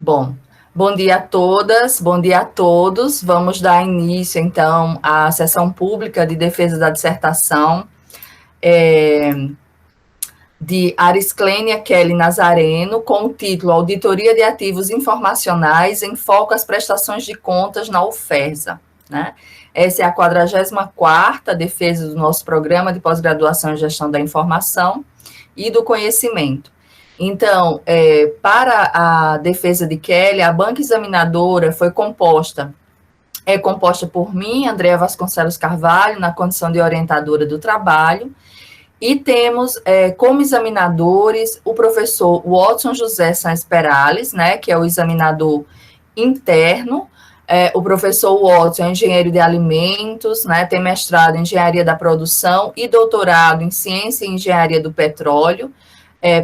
Bom, bom dia a todas, bom dia a todos. Vamos dar início, então, à sessão pública de defesa da dissertação de Arisclênia Kelly Nazareno, com o título Auditoria de Ativos Informacionais em Foco às Prestações de Contas na UFESA. Né? Essa é a 44ª defesa do nosso programa de pós-graduação em Gestão da Informação e do Conhecimento. Então, para a defesa de Kelly, a banca examinadora é composta por mim, Andréa Vasconcelos Carvalho, na condição de orientadora do trabalho, e temos como examinadores o professor Watson José Sainz Perales, né, que é o examinador interno. O professor Watson é engenheiro de alimentos, né, tem mestrado em engenharia da produção e doutorado em ciência e engenharia do petróleo,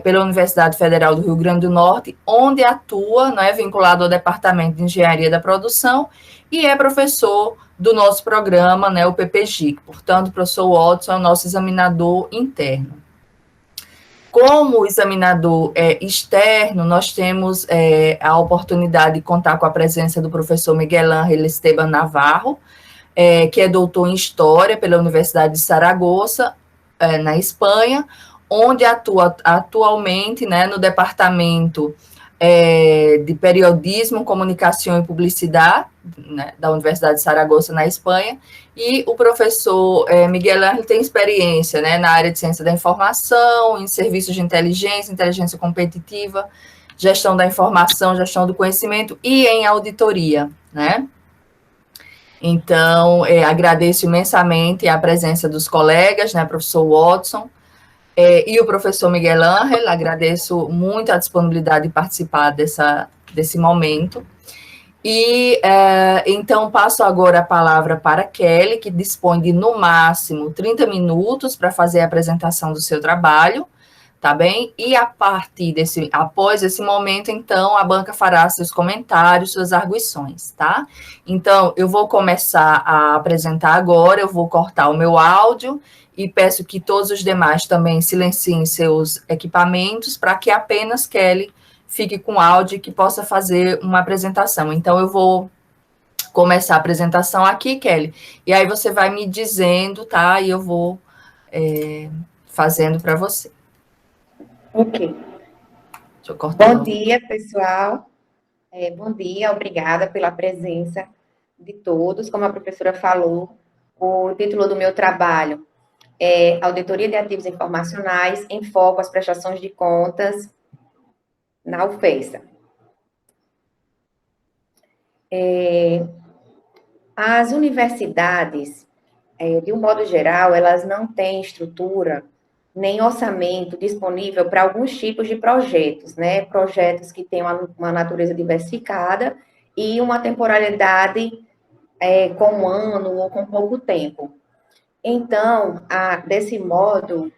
pela Universidade Federal do Rio Grande do Norte, onde atua, né, vinculado ao Departamento de Engenharia da Produção, e é professor do nosso programa, né, o PPGIC. Portanto, o professor Watson é o nosso examinador interno. Como examinador externo, nós temos a oportunidade de contar com a presença do professor Miguel Ángel Esteban Navarro, que é doutor em História pela Universidade de Saragoça, na Espanha, onde atua atualmente, né, no departamento de Periodismo, Comunicação e Publicidade, né, da Universidade de Saragoça, na Espanha, e o professor Miguel Ángel tem experiência, né, na área de ciência da informação, em serviços de inteligência, inteligência competitiva, gestão da informação, gestão do conhecimento e em auditoria, né? Então, agradeço imensamente a presença dos colegas, né, professor Watson, e o professor Miguel Ángel, agradeço muito a disponibilidade de participar desse momento. E, então, passo agora a palavra para Kelly, que dispõe de, no máximo, 30 minutos para fazer a apresentação do seu trabalho, tá bem? E após esse momento, então, a banca fará seus comentários, suas arguições, tá? Então, eu vou começar a apresentar agora, eu vou cortar o meu áudio e peço que todos os demais também silenciem seus equipamentos para que apenas Kelly fique com áudio e que possa fazer uma apresentação. Então, eu vou começar a apresentação aqui, Kelly, e aí você vai me dizendo, tá? E eu vou fazendo para você. Ok. Deixa eu cortar. Bom dia, pessoal. Bom dia, obrigada pela presença de todos. Como a professora falou, o título do meu trabalho é Auditoria de Ativos Informacionais em Foco às Prestações de Contas na UFESA. As universidades, de um modo geral, elas não têm estrutura nem orçamento disponível para alguns tipos de projetos, né? Projetos que têm uma natureza diversificada e uma temporalidade com um ano ou com pouco tempo. Então, desse modo,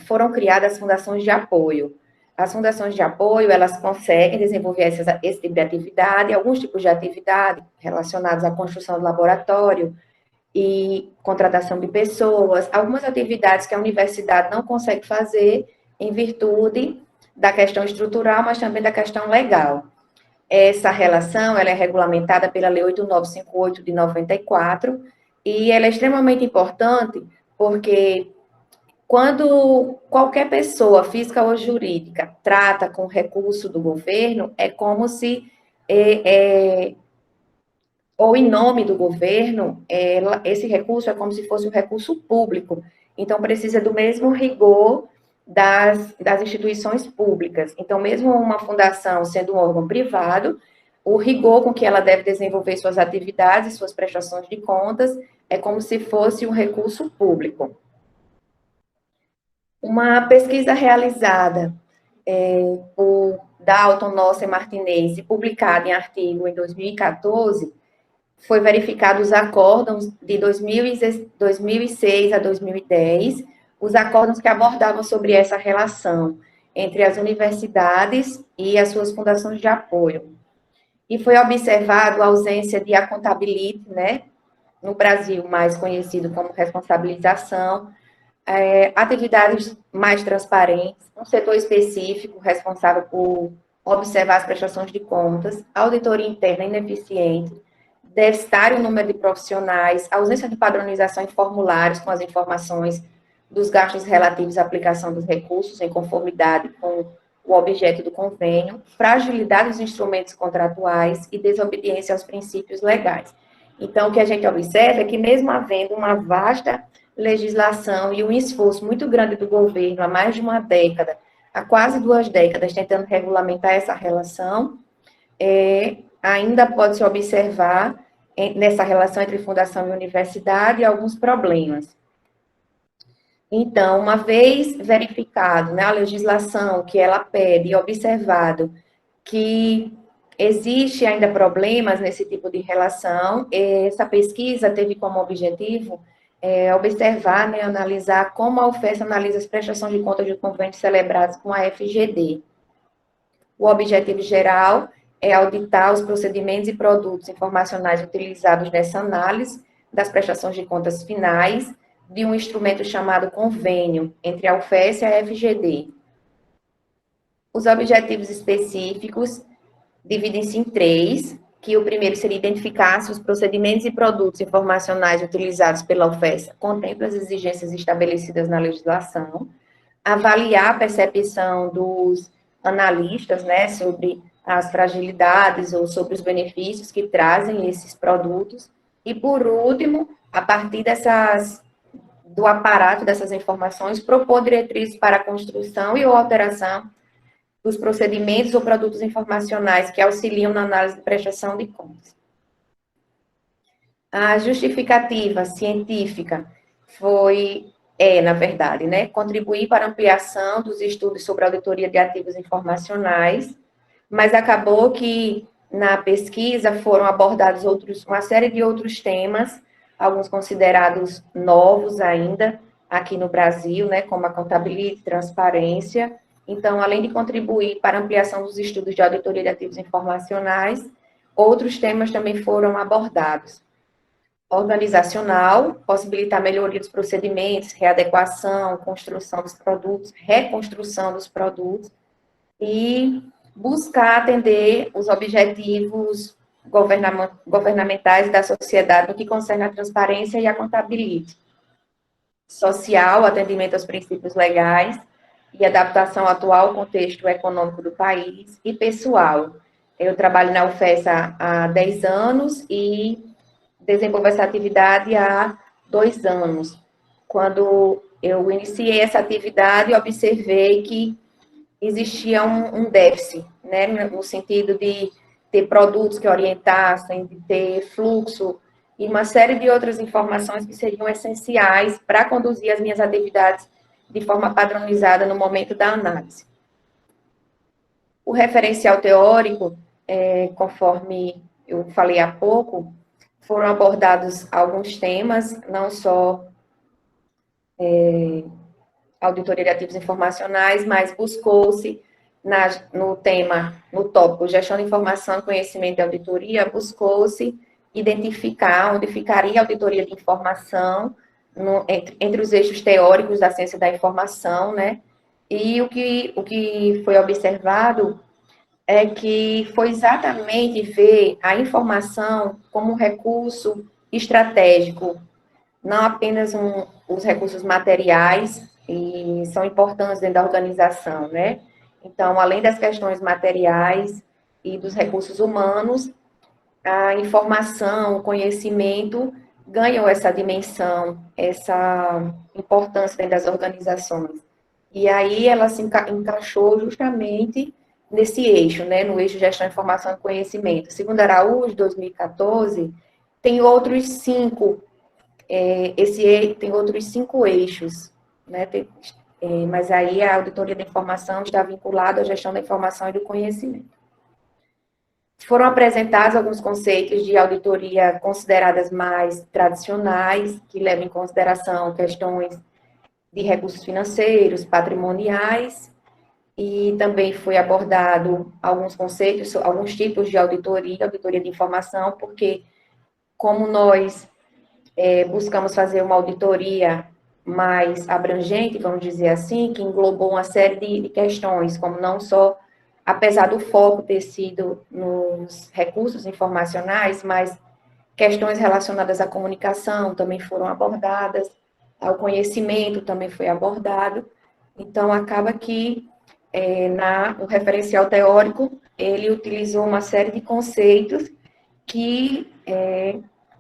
foram criadas fundações de apoio. As fundações de apoio, elas conseguem desenvolver esse tipo de atividade, alguns tipos de atividade relacionados à construção do laboratório e contratação de pessoas, algumas atividades que a universidade não consegue fazer em virtude da questão estrutural, mas também da questão legal. Essa relação, ela é regulamentada pela Lei 8958 de 94, e ela é extremamente importante porque quando qualquer pessoa, física ou jurídica, trata com recurso do governo, é como se, ou em nome do governo, esse recurso é como se fosse um recurso público. Então, precisa do mesmo rigor das instituições públicas. Então, mesmo uma fundação sendo um órgão privado, o rigor com que ela deve desenvolver suas atividades, suas prestações de contas, é como se fosse um recurso público. Uma pesquisa realizada por Dalton, Nossa e Martinez, publicada em artigo em 2014, foi verificado os acórdãos de 2006 a 2010, os acórdãos que abordavam sobre essa relação entre as universidades e as suas fundações de apoio. E foi observado a ausência de accountability, né, no Brasil, mais conhecido como responsabilização, atividades mais transparentes, um setor específico responsável por observar as prestações de contas, auditoria interna ineficiente, deficitário número de profissionais, ausência de padronização em formulários com as informações dos gastos relativos à aplicação dos recursos em conformidade com o objeto do convênio, fragilidade dos instrumentos contratuais e desobediência aos princípios legais. Então, o que a gente observa é que, mesmo havendo uma vasta legislação e um esforço muito grande do governo há mais de uma década, há quase 2 décadas, tentando regulamentar essa relação, ainda pode-se observar nessa relação entre fundação e universidade alguns problemas. Então, uma vez verificado, né, a legislação que ela pede e observado que existe ainda problemas nesse tipo de relação, essa pesquisa teve como objetivo observar, né, analisar como a UFES analisa as prestações de contas de convênios celebrados com a FGD. O objetivo geral é auditar os procedimentos e produtos informacionais utilizados nessa análise das prestações de contas finais de um instrumento chamado convênio entre a UFES e a FGD. Os objetivos específicos dividem-se em 3, que o primeiro seria identificar se os procedimentos e produtos informacionais utilizados pela UFES contemplam as exigências estabelecidas na legislação, avaliar a percepção dos analistas, né, sobre as fragilidades ou sobre os benefícios que trazem esses produtos, e, por último, a partir do aparato dessas informações, propor diretrizes para a construção e ou alteração dos procedimentos ou produtos informacionais que auxiliam na análise de prestação de contas. A justificativa científica na verdade, né, contribuir para a ampliação dos estudos sobre a auditoria de ativos informacionais, mas acabou que na pesquisa foram abordados uma série de outros temas, alguns considerados novos ainda aqui no Brasil, né, como a contabilidade e transparência. Então, além de contribuir para a ampliação dos estudos de auditoria de ativos informacionais, outros temas também foram abordados. Organizacional, possibilitar melhoria dos procedimentos, readequação, construção dos produtos, reconstrução dos produtos, e buscar atender os objetivos governamentais da sociedade no que concerne a transparência e a contabilidade. Social, atendimento aos princípios legais e adaptação atual ao contexto econômico do país. E pessoal, eu trabalho na UFES há 10 anos e desenvolvo essa atividade há 2 anos. Quando eu iniciei essa atividade, observei que existia um déficit, né, no sentido de ter produtos que orientassem, de ter fluxo e uma série de outras informações que seriam essenciais para conduzir as minhas atividades de forma padronizada no momento da análise. O referencial teórico, conforme eu falei há pouco, foram abordados alguns temas, não só auditoria de ativos informacionais, mas buscou-se no tópico gestão de informação, conhecimento e auditoria, buscou-se identificar onde ficaria a auditoria de informação entre os eixos teóricos da ciência da informação, né? E o que foi observado é que foi exatamente ver a informação como um recurso estratégico, não apenas os recursos materiais, e são importantes dentro da organização, né? Então, além das questões materiais e dos recursos humanos, a informação, o conhecimento ganham essa dimensão, essa importância dentro das organizações. E aí ela se encaixou justamente nesse eixo, né, no eixo gestão, informação e conhecimento. Segundo Araújo, 2014, tem outros 5, tem outros 5 eixos, né, mas aí a auditoria da informação está vinculada à gestão da informação e do conhecimento. Foram apresentados alguns conceitos de auditoria consideradas mais tradicionais, que levam em consideração questões de recursos financeiros, patrimoniais, e também foi abordado alguns conceitos, alguns tipos de auditoria de informação, porque como nós buscamos fazer uma auditoria mais abrangente, vamos dizer assim, que englobou uma série de questões, como não só apesar do foco ter sido nos recursos informacionais, mas questões relacionadas à comunicação também foram abordadas, ao conhecimento também foi abordado. Então, acaba que no referencial teórico, ele utilizou uma série de conceitos que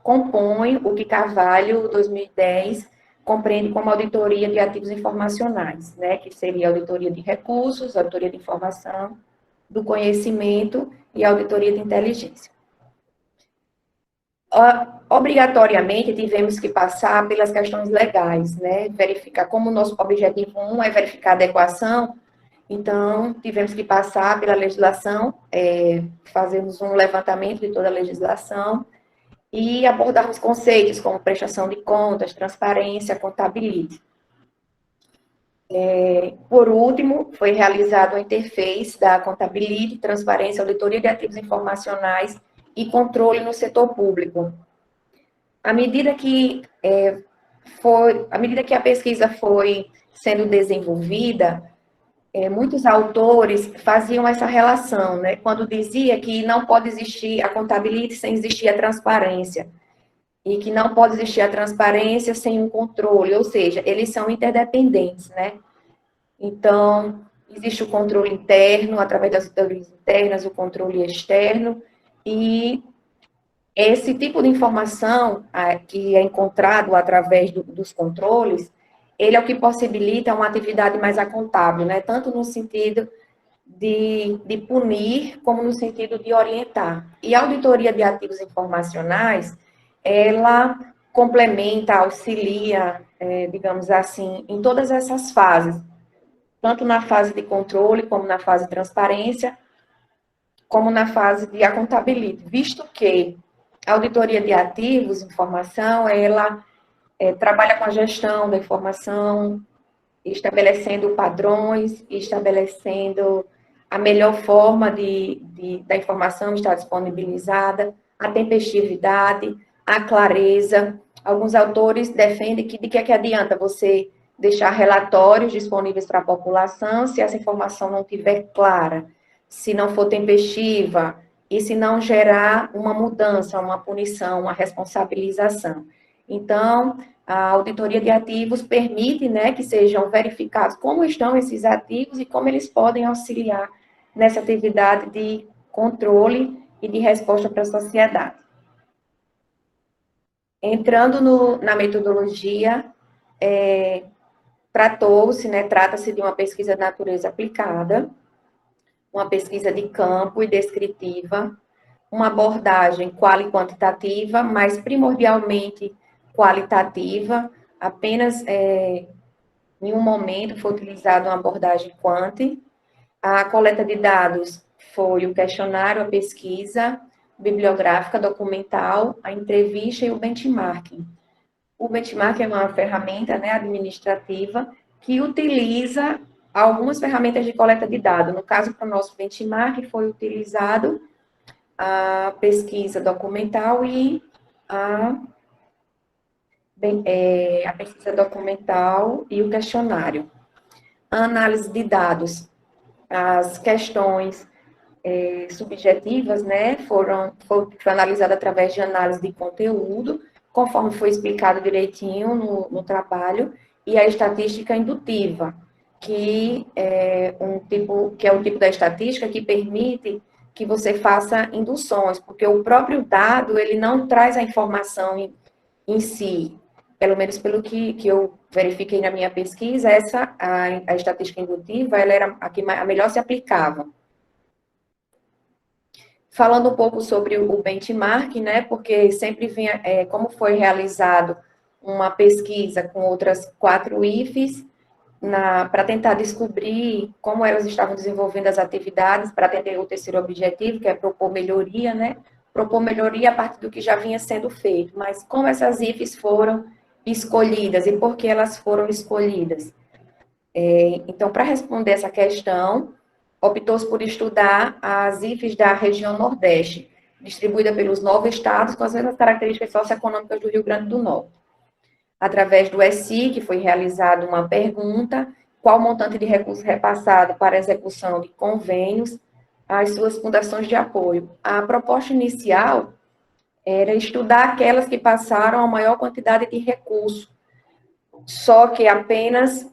compõem o que Carvalho, 2010, compreende como auditoria de ativos informacionais, né, que seria auditoria de recursos, auditoria de informação, do conhecimento e auditoria de inteligência. Obrigatoriamente, tivemos que passar pelas questões legais, né, verificar, como o nosso objetivo 1 é verificar a adequação, então, tivemos que passar pela legislação, fazermos um levantamento de toda a legislação e abordarmos conceitos como prestação de contas, transparência, contabilidade. Por último, foi realizado a interface da contabilidade, transparência, auditoria de ativos informacionais e controle no setor público. À medida que a pesquisa foi sendo desenvolvida, muitos autores faziam essa relação, né, quando dizia que não pode existir a contabilidade sem existir a transparência, e que não pode existir a transparência sem um controle, ou seja, eles são interdependentes, né? Então, existe o controle interno, através das auditorias internas, o controle externo, e esse tipo de informação que é encontrado através dos controles, ele é o que possibilita uma atividade mais acontável, né? Tanto no sentido de punir, como no sentido de orientar. E a auditoria de ativos informacionais, ela complementa, auxilia, digamos assim, em todas essas fases, tanto na fase de controle, como na fase de transparência, como na fase de contabilidade, visto que a auditoria de ativos, informação, ela trabalha com a gestão da informação, estabelecendo padrões, estabelecendo a melhor forma da informação estar disponibilizada, a tempestividade, a clareza. Alguns autores defendem que de que adianta você deixar relatórios disponíveis para a população se essa informação não estiver clara, se não for tempestiva e se não gerar uma mudança, uma punição, uma responsabilização. Então, a auditoria de ativos permite, né, que sejam verificados como estão esses ativos e como eles podem auxiliar nessa atividade de controle e de resposta para a sociedade. Entrando na metodologia, trata-se, né, de uma pesquisa de natureza aplicada, uma pesquisa de campo e descritiva, uma abordagem qual e quantitativa, mas primordialmente qualitativa, apenas em um momento foi utilizada uma abordagem quant. A coleta de dados foi o questionário, a pesquisa bibliográfica, documental, a entrevista e o benchmarking. O benchmarking é uma ferramenta, né, administrativa que utiliza algumas ferramentas de coleta de dados. No caso, para o nosso benchmark, foi utilizado a pesquisa documental e a pesquisa documental e o questionário. A análise de dados, as questões subjetivas, né, foi analisada através de análise de conteúdo, conforme foi explicado direitinho no trabalho, e a estatística indutiva, que é o tipo da estatística que permite que você faça induções, porque o próprio dado, ele não traz a informação em si, pelo menos pelo que eu verifiquei na minha pesquisa, a estatística indutiva, ela era a melhor se aplicava. Falando um pouco sobre o benchmark, né, porque sempre vinha, como foi realizado uma pesquisa com outras 4 IFES, para tentar descobrir como elas estavam desenvolvendo as atividades, para atender o terceiro objetivo, que é propor melhoria, né, propor melhoria a partir do que já vinha sendo feito, mas como essas IFES foram escolhidas e por que elas foram escolhidas. Então, para responder essa questão, optou-se por estudar as IFES da região Nordeste, distribuída pelos 9 estados, com as mesmas características socioeconômicas do Rio Grande do Norte. Através do ESI, foi realizada uma pergunta, qual o montante de recursos repassado para execução de convênios as suas fundações de apoio. A proposta inicial era estudar aquelas que passaram a maior quantidade de recursos, só que apenas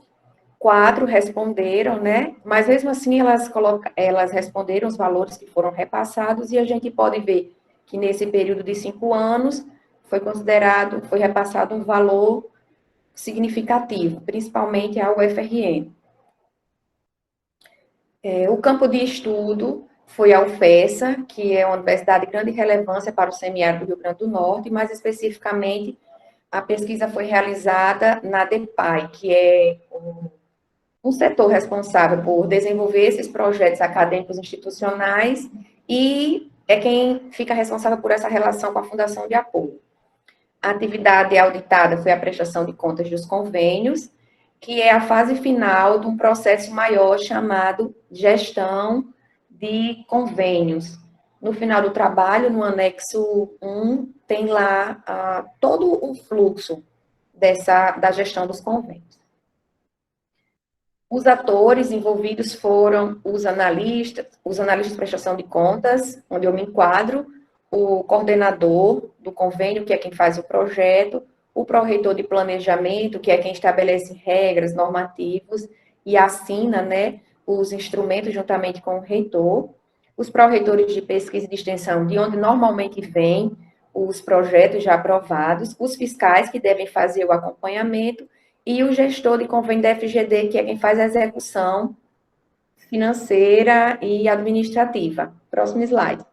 4 responderam, né? Mas mesmo assim elas responderam os valores que foram repassados e a gente pode ver que nesse período de 5 anos foi repassado um valor significativo, principalmente ao UFRN. O campo de estudo foi a UFESA, que é uma universidade de grande relevância para o semiárido do Rio Grande do Norte, mais especificamente a pesquisa foi realizada na DEPAI, que é um setor responsável por desenvolver esses projetos acadêmicos institucionais e é quem fica responsável por essa relação com a Fundação de Apoio. A atividade auditada foi a prestação de contas dos convênios, que é a fase final de um processo maior chamado gestão de convênios. No final do trabalho, no anexo 1, tem lá todo o fluxo da gestão dos convênios. Os atores envolvidos foram os analistas de prestação de contas, onde eu me enquadro, o coordenador do convênio, que é quem faz o projeto, o pró-reitor de planejamento, que é quem estabelece regras, normativos e assina, né, os instrumentos juntamente com o reitor, os pró-reitores de pesquisa e de extensão, de onde normalmente vêm os projetos já aprovados, os fiscais, que devem fazer o acompanhamento, e o gestor de convênio da FGD, que é quem faz a execução financeira e administrativa. Próximo slide.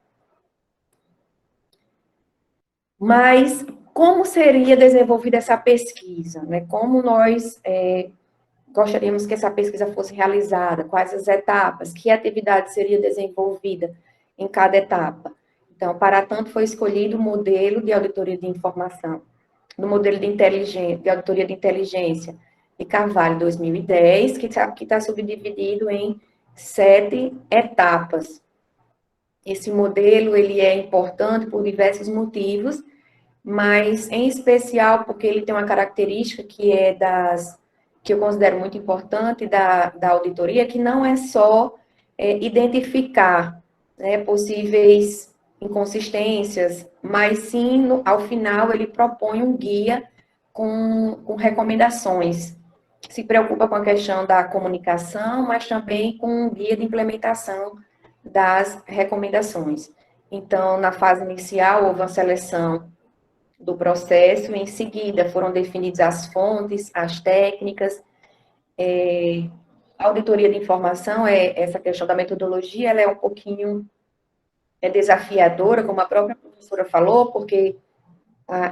Mas como seria desenvolvida essa pesquisa? Né? Como nós gostaríamos que essa pesquisa fosse realizada? Quais as etapas? Que atividade seria desenvolvida em cada etapa? Então, para tanto, foi escolhido o modelo de auditoria de informação, no modelo de auditoria de inteligência de Carvalho 2010, que está subdividido em 7 etapas. Esse modelo ele é importante por diversos motivos, mas em especial porque ele tem uma característica que é que eu considero muito importante da auditoria, que não é só identificar, né, possíveis inconsistências, mas sim, ao final, ele propõe um guia com recomendações. Se preocupa com a questão da comunicação, mas também com um guia de implementação das recomendações. Então, na fase inicial, houve uma seleção do processo, em seguida foram definidas as fontes, as técnicas, a auditoria de informação, essa questão da metodologia, ela é um pouquinho desafiadora, como a própria professora falou, porque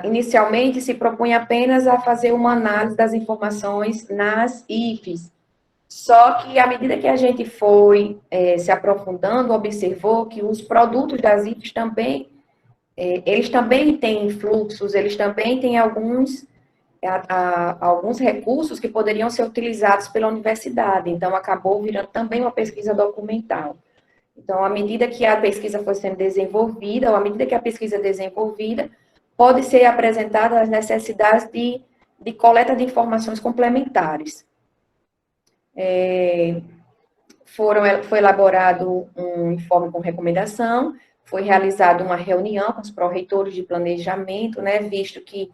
inicialmente se propunha apenas a fazer uma análise das informações nas IFES, só que à medida que a gente foi se aprofundando, observou que os produtos das IFES também, eles também têm fluxos, eles também têm alguns recursos que poderiam ser utilizados pela universidade, então acabou virando também uma pesquisa documental. Então, à medida que a pesquisa foi sendo desenvolvida, ou à medida que a pesquisa é desenvolvida, pode ser apresentada as necessidades de coleta de informações complementares. Foi elaborado um informe com recomendação, foi realizada uma reunião com os pró-reitores de planejamento, né, visto que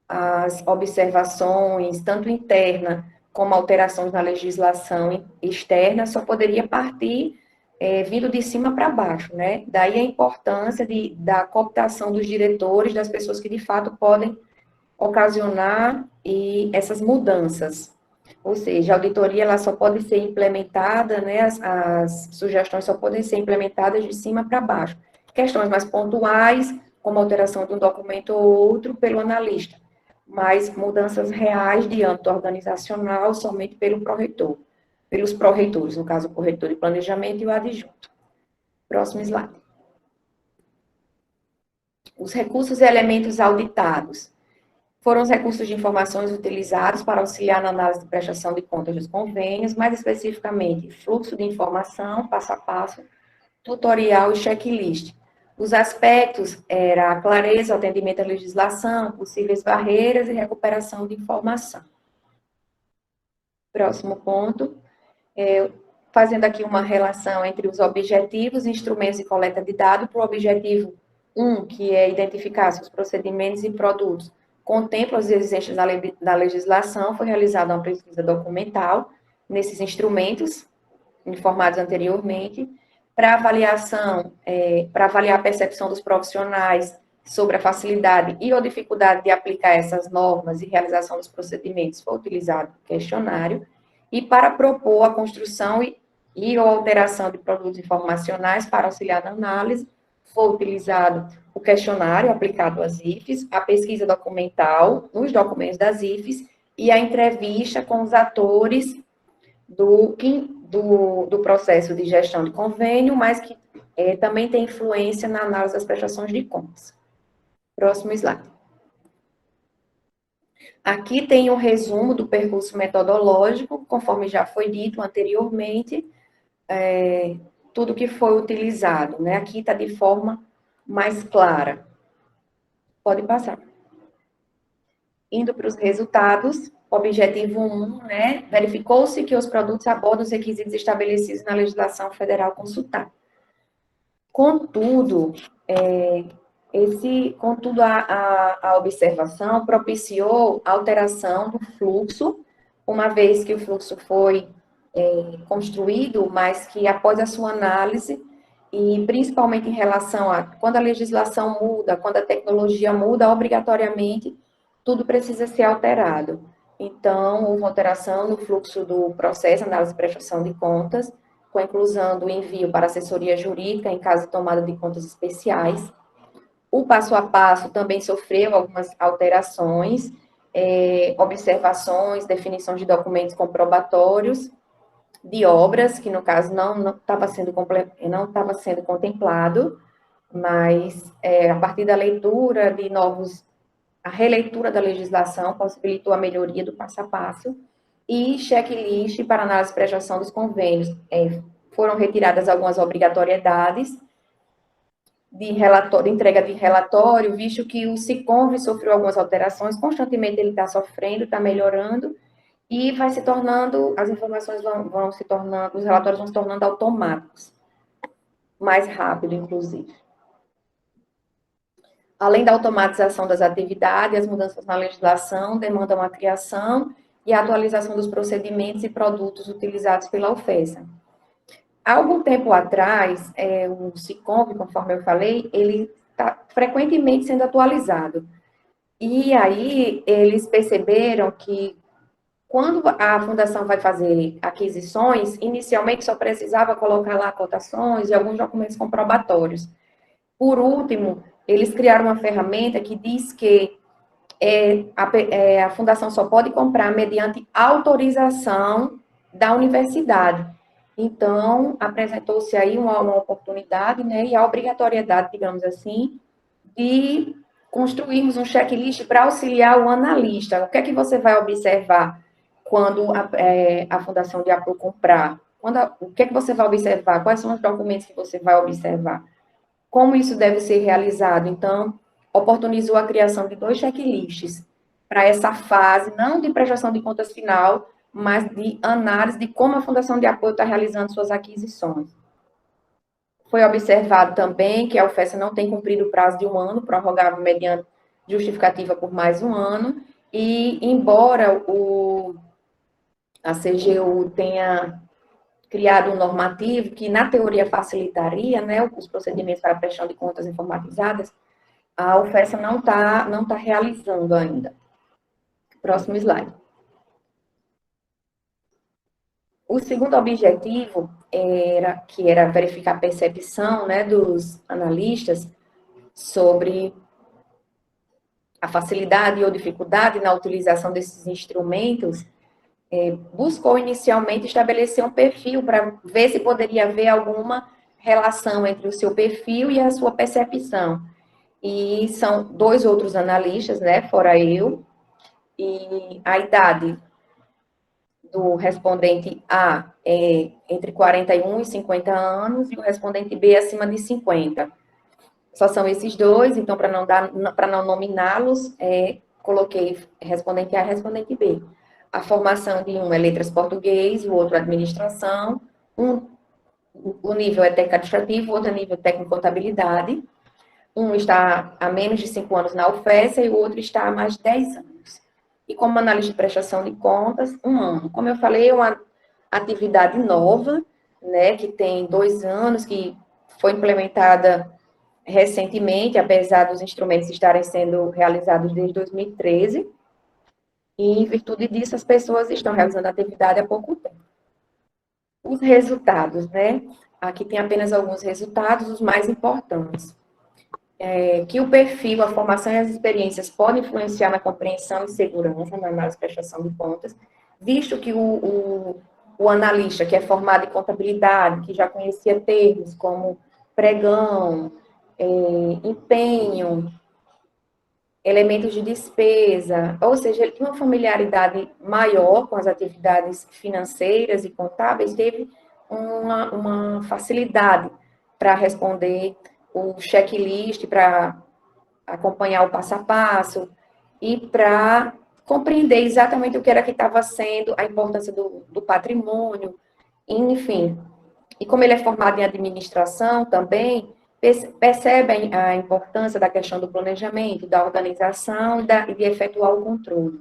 as observações, tanto interna como alterações na legislação externa, só poderia partir vindo de cima para baixo, né? Daí a importância da cooptação dos diretores, das pessoas que de fato podem ocasionar essas mudanças. Ou seja, a auditoria ela só pode ser implementada, né? As sugestões só podem ser implementadas de cima para baixo. Questões mais pontuais, como alteração de um documento ou outro, pelo analista, mas mudanças reais de âmbito organizacional somente pelo pró-reitor. Pelos pró-reitores, no caso, o corretor de planejamento e o adjunto. Próximo slide. Os recursos e elementos auditados. Foram os recursos de informações utilizados para auxiliar na análise de prestação de contas dos convênios, mais especificamente, fluxo de informação, passo a passo, tutorial e checklist. Os aspectos eram a clareza, o atendimento à legislação, possíveis barreiras e recuperação de informação. Próximo ponto. fazendo aqui uma relação entre os objetivos, instrumentos e coleta de dados, para o objetivo 1, que é identificar se os procedimentos e produtos contemplam as exigências da legislação, foi realizada uma pesquisa documental nesses instrumentos, informados anteriormente, para avaliação, para avaliar a percepção dos profissionais sobre a facilidade e ou dificuldade de aplicar essas normas e realização dos procedimentos, foi utilizado o questionário, e para propor a construção e ou alteração de produtos informacionais para auxiliar na análise, foi utilizado o questionário aplicado às IFES, a pesquisa documental nos documentos das IFES e a entrevista com os atores do processo de gestão de convênio, mas que também tem influência na análise das prestações de contas. Próximo slide. Aqui tem um resumo do percurso metodológico, conforme já foi dito anteriormente, tudo que foi utilizado, né? Aqui está de forma mais clara. Pode passar. Indo para os resultados, objetivo 1, né? Verificou-se que os produtos abordam os requisitos estabelecidos na legislação federal consultada. Contudo, a observação propiciou alteração do fluxo, uma vez que o fluxo foi construído, mas que após a sua análise, e principalmente em relação a quando a legislação muda, quando a tecnologia muda, obrigatoriamente, tudo precisa ser alterado. Então, houve alteração no fluxo do processo, análise e prestação de contas, com a inclusão do envio para assessoria jurídica em caso de tomada de contas especiais. O passo a passo também sofreu algumas alterações, observações, definição de documentos comprobatórios de obras, que no caso não estava sendo contemplado, mas a partir da leitura de a releitura da legislação possibilitou a melhoria do passo a passo, e checklist para análise e prestação dos convênios. Foram retiradas algumas obrigatoriedades de entrega de relatório, visto que o SICOMV sofreu algumas alterações, constantemente ele está sofrendo, está melhorando, e vai se tornando, as informações vão se tornando, os relatórios vão se tornando automáticos, mais rápido, inclusive. Além da automatização das atividades, as mudanças na legislação demandam a criação e a atualização dos procedimentos e produtos utilizados pela UFESA. Há algum tempo atrás, o SICOMV, conforme eu falei, ele está frequentemente sendo atualizado. E aí, eles perceberam que, quando a fundação vai fazer aquisições, inicialmente só precisava colocar lá cotações e alguns documentos comprobatórios. Por último, eles criaram uma ferramenta que diz que a fundação só pode comprar mediante autorização da universidade. Então, apresentou-se aí uma oportunidade, né, e a obrigatoriedade, digamos assim, de construirmos um checklist para auxiliar o analista. O que é que você vai observar quando a Fundação de Apoio comprar? O que é que você vai observar? Quais são os documentos que você vai observar? Como isso deve ser realizado? Então, oportunizou a criação de 2 checklists para essa fase, não de prestação de contas final, mas de análise de como a Fundação de Apoio está realizando suas aquisições. Foi observado também que a UFESA não tem cumprido o prazo de 1 ano, prorrogável mediante justificativa por mais 1 ano, e embora a CGU tenha criado um normativo que, na teoria, facilitaria, né, os procedimentos para a prestação de contas informatizadas, a UFESA não tá realizando ainda. Próximo slide. O segundo objetivo era verificar a percepção, né, dos analistas sobre a facilidade ou dificuldade na utilização desses instrumentos. Buscou inicialmente estabelecer um perfil para ver se poderia haver alguma relação entre o seu perfil e a sua percepção. E são 2 outros analistas, né, fora eu, e a idade do respondente A é entre 41 e 50 anos, e o respondente B acima de 50. Só são esses 2, então, para não nominá-los, coloquei respondente A e respondente B. A formação de um é letras português, o outro administração, O nível é técnico administrativo, outro é nível técnico contabilidade. Um está há menos de 5 anos na UFES e o outro está há mais de 10 anos. E como analista de prestação de contas, 1 ano. Como eu falei, é uma atividade nova, né, que tem 2 anos, que foi implementada recentemente, apesar dos instrumentos estarem sendo realizados desde 2013. E, em virtude disso, as pessoas estão realizando a atividade há pouco tempo. Os resultados, né? Aqui tem apenas alguns resultados, os mais importantes. Que o perfil, a formação e as experiências podem influenciar na compreensão e segurança na análise de prestação de contas, visto que o analista, que é formado em contabilidade, que já conhecia termos como pregão, empenho, elementos de despesa, ou seja, ele tinha uma familiaridade maior com as atividades financeiras e contábeis, teve uma facilidade para responder o checklist, para acompanhar o passo a passo e para compreender exatamente o que era que estava sendo, a importância do patrimônio, enfim. E como ele é formado em administração também, percebem a importância da questão do planejamento, da organização e de efetuar o controle.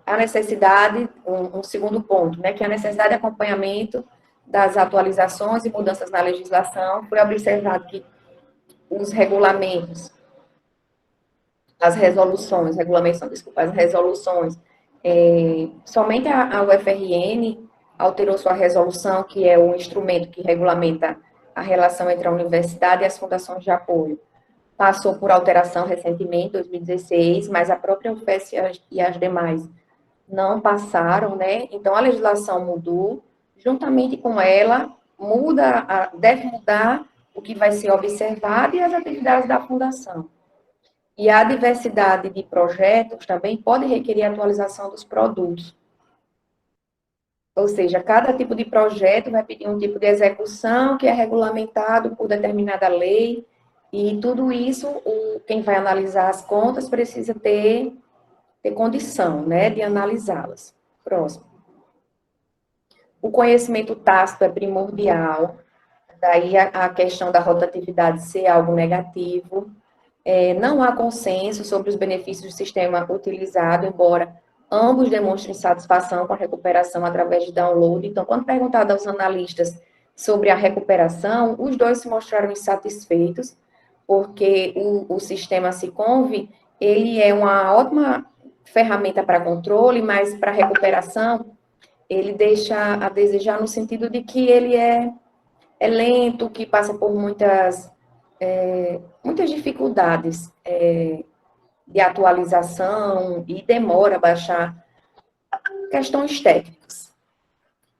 A necessidade, um segundo ponto, né, que é a necessidade de acompanhamento das atualizações e mudanças na legislação. Foi observado que os regulamentos, as resoluções, regulamentos, desculpa, as resoluções, somente a UFRN alterou sua resolução, que é o instrumento que regulamenta a relação entre a universidade e as fundações de apoio. Passou por alteração recentemente, 2016, mas a própria UFES e as demais não passaram, né? Então, a legislação mudou, juntamente com ela, deve mudar o que vai ser observado e as atividades da fundação. E a diversidade de projetos também pode requerer atualização dos produtos. Ou seja, cada tipo de projeto vai pedir um tipo de execução que é regulamentado por determinada lei, e tudo isso, quem vai analisar as contas precisa ter condição, né, de analisá-las. Próximo. O conhecimento tácito é primordial, daí a questão da rotatividade ser algo negativo. Não há consenso sobre os benefícios do sistema utilizado, embora ambos demonstrem satisfação com a recuperação através de download. Então, quando perguntado aos analistas sobre a recuperação, os dois se mostraram insatisfeitos, porque o sistema SICOMV, ele é uma ótima ferramenta para controle, mas para recuperação, ele deixa a desejar no sentido de que ele é lento, que passa por muitas dificuldades de atualização e demora a baixar questões técnicas.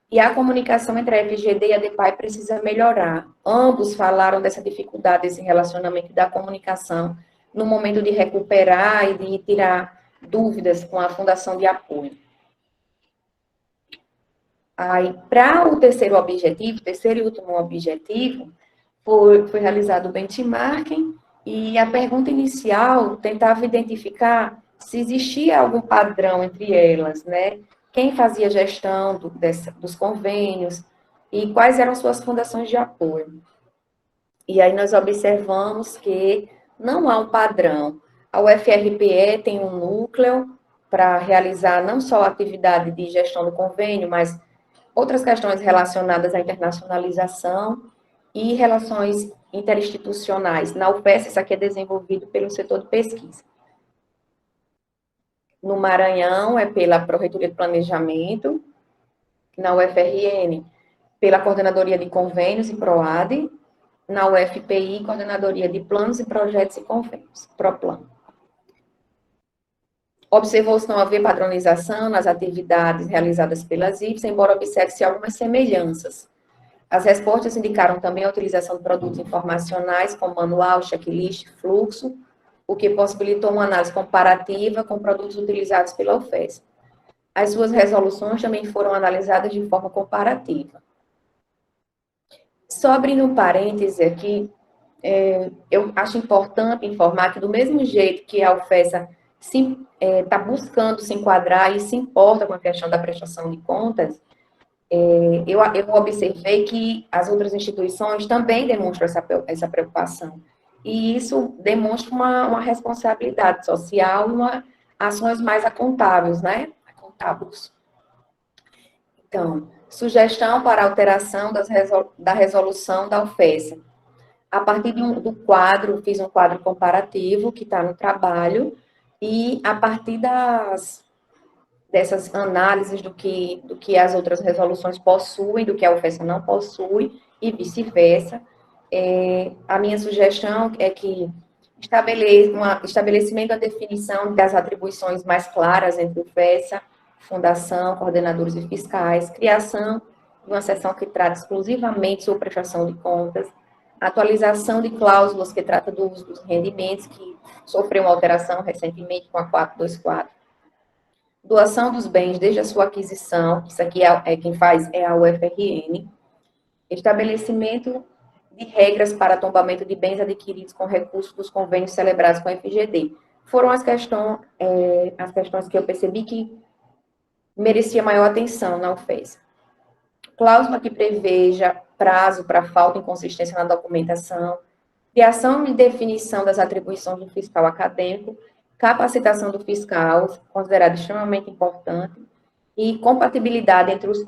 E a comunicação entre a FGD e a DEPAI precisa melhorar. Ambos falaram dessa dificuldade, desse relacionamento da comunicação no momento de recuperar e de tirar dúvidas com a fundação de apoio. Aí, para o terceiro e último objetivo, foi realizado o benchmarking, e a pergunta inicial tentava identificar se existia algum padrão entre elas, né? Quem fazia gestão dos convênios e quais eram suas fundações de apoio. E aí nós observamos que não há um padrão. A UFRPE tem um núcleo para realizar não só a atividade de gestão do convênio, mas outras questões relacionadas à internacionalização e relações interinstitucionais. Na UFES, isso aqui é desenvolvido pelo setor de pesquisa. No Maranhão, é pela Pró-Reitoria de Planejamento. Na UFRN, pela Coordenadoria de Convênios e PROAD. Na UFPI, Coordenadoria de Planos e Projetos e Convênios, PROPLAN. Observou-se não haver padronização nas atividades realizadas pelas IFES, embora observe-se algumas semelhanças. As respostas indicaram também a utilização de produtos informacionais, como manual, checklist, fluxo, o que possibilitou uma análise comparativa com produtos utilizados pela UFES. As suas resoluções também foram analisadas de forma comparativa. Só abrindo um parêntese aqui, eu acho importante informar que, do mesmo jeito que a UFESA está buscando se enquadrar e se importa com a questão da prestação de contas, eu observei que as outras instituições também demonstram essa preocupação. E isso demonstra uma responsabilidade social e ações mais acontáveis, né? Acontáveis. Então, sugestão para alteração da resolução da ofensa. A partir do quadro, fiz um quadro comparativo que está no trabalho, e a partir dessas análises do que as outras resoluções possuem, do que a ofensa não possui, e vice-versa, a minha sugestão é que estabelecimento da definição das atribuições mais claras entre ofensa, fundação, coordenadores e fiscais, criação de uma seção que trata exclusivamente sobre prestação de contas, atualização de cláusulas que trata do uso dos rendimentos, que sofreu uma alteração recentemente com a 424, doação dos bens desde a sua aquisição, isso aqui quem faz é a UFRN, estabelecimento de regras para tombamento de bens adquiridos com recursos dos convênios celebrados com a FGD. Foram as questões que eu percebi que merecia maior atenção na ofensa. Cláusula que preveja prazo para falta e inconsistência na documentação, criação e definição das atribuições do fiscal acadêmico, capacitação do fiscal, considerado extremamente importante, e compatibilidade entre o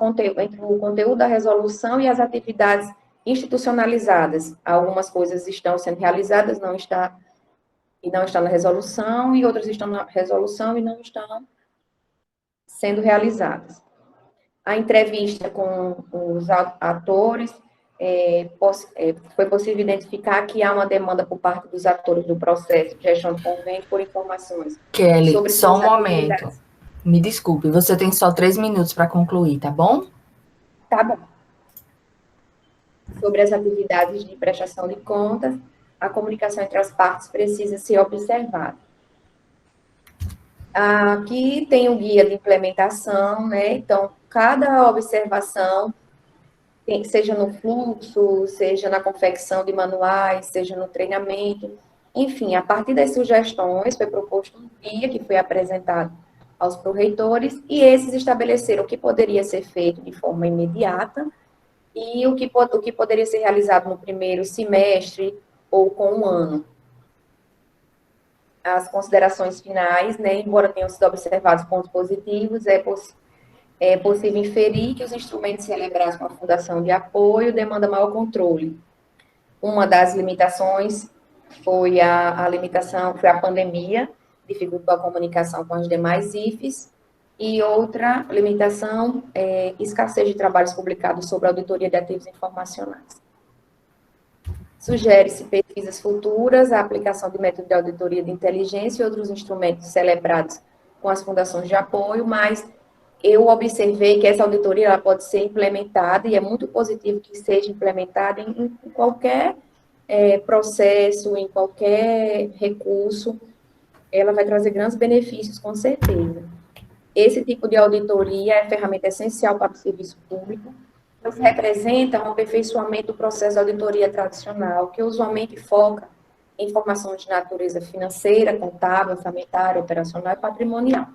conteúdo da resolução e as atividades institucionalizadas. Algumas coisas estão sendo realizadas, não está na resolução, e outras estão na resolução e não estão sendo realizadas. A entrevista com os atores, foi possível identificar que há uma demanda por parte dos atores do processo de gestão de convênio por informações. Kelly, só um momento. Me desculpe, você tem só 3 minutos para concluir, tá bom? Tá bom. Sobre as atividades de prestação de contas, a comunicação entre as partes precisa ser observada. Aqui tem o guia de implementação, né? Então, cada observação, seja no fluxo, seja na confecção de manuais, seja no treinamento, enfim, a partir das sugestões, foi proposto um guia que foi apresentado aos proreitores, e esses estabeleceram o que poderia ser feito de forma imediata e o que poderia ser realizado no primeiro semestre ou com um ano. As considerações finais, né, embora tenham sido observados pontos positivos, é possível inferir que os instrumentos celebrados com a Fundação de Apoio demandam maior controle. Uma das limitações foi a pandemia, dificultou a comunicação com as demais IFES, e outra limitação é escassez de trabalhos publicados sobre auditoria de ativos informacionais. Sugere-se pesquisas futuras, a aplicação de método de auditoria de inteligência e outros instrumentos celebrados com as fundações de apoio, mas eu observei que essa auditoria ela pode ser implementada, e é muito positivo que seja implementada em qualquer processo, em qualquer recurso, ela vai trazer grandes benefícios, com certeza. Esse tipo de auditoria é ferramenta essencial para o serviço público, pois representa um aperfeiçoamento do processo de auditoria tradicional, que usualmente foca em informações de natureza financeira, contábil, orçamentária, operacional e patrimonial,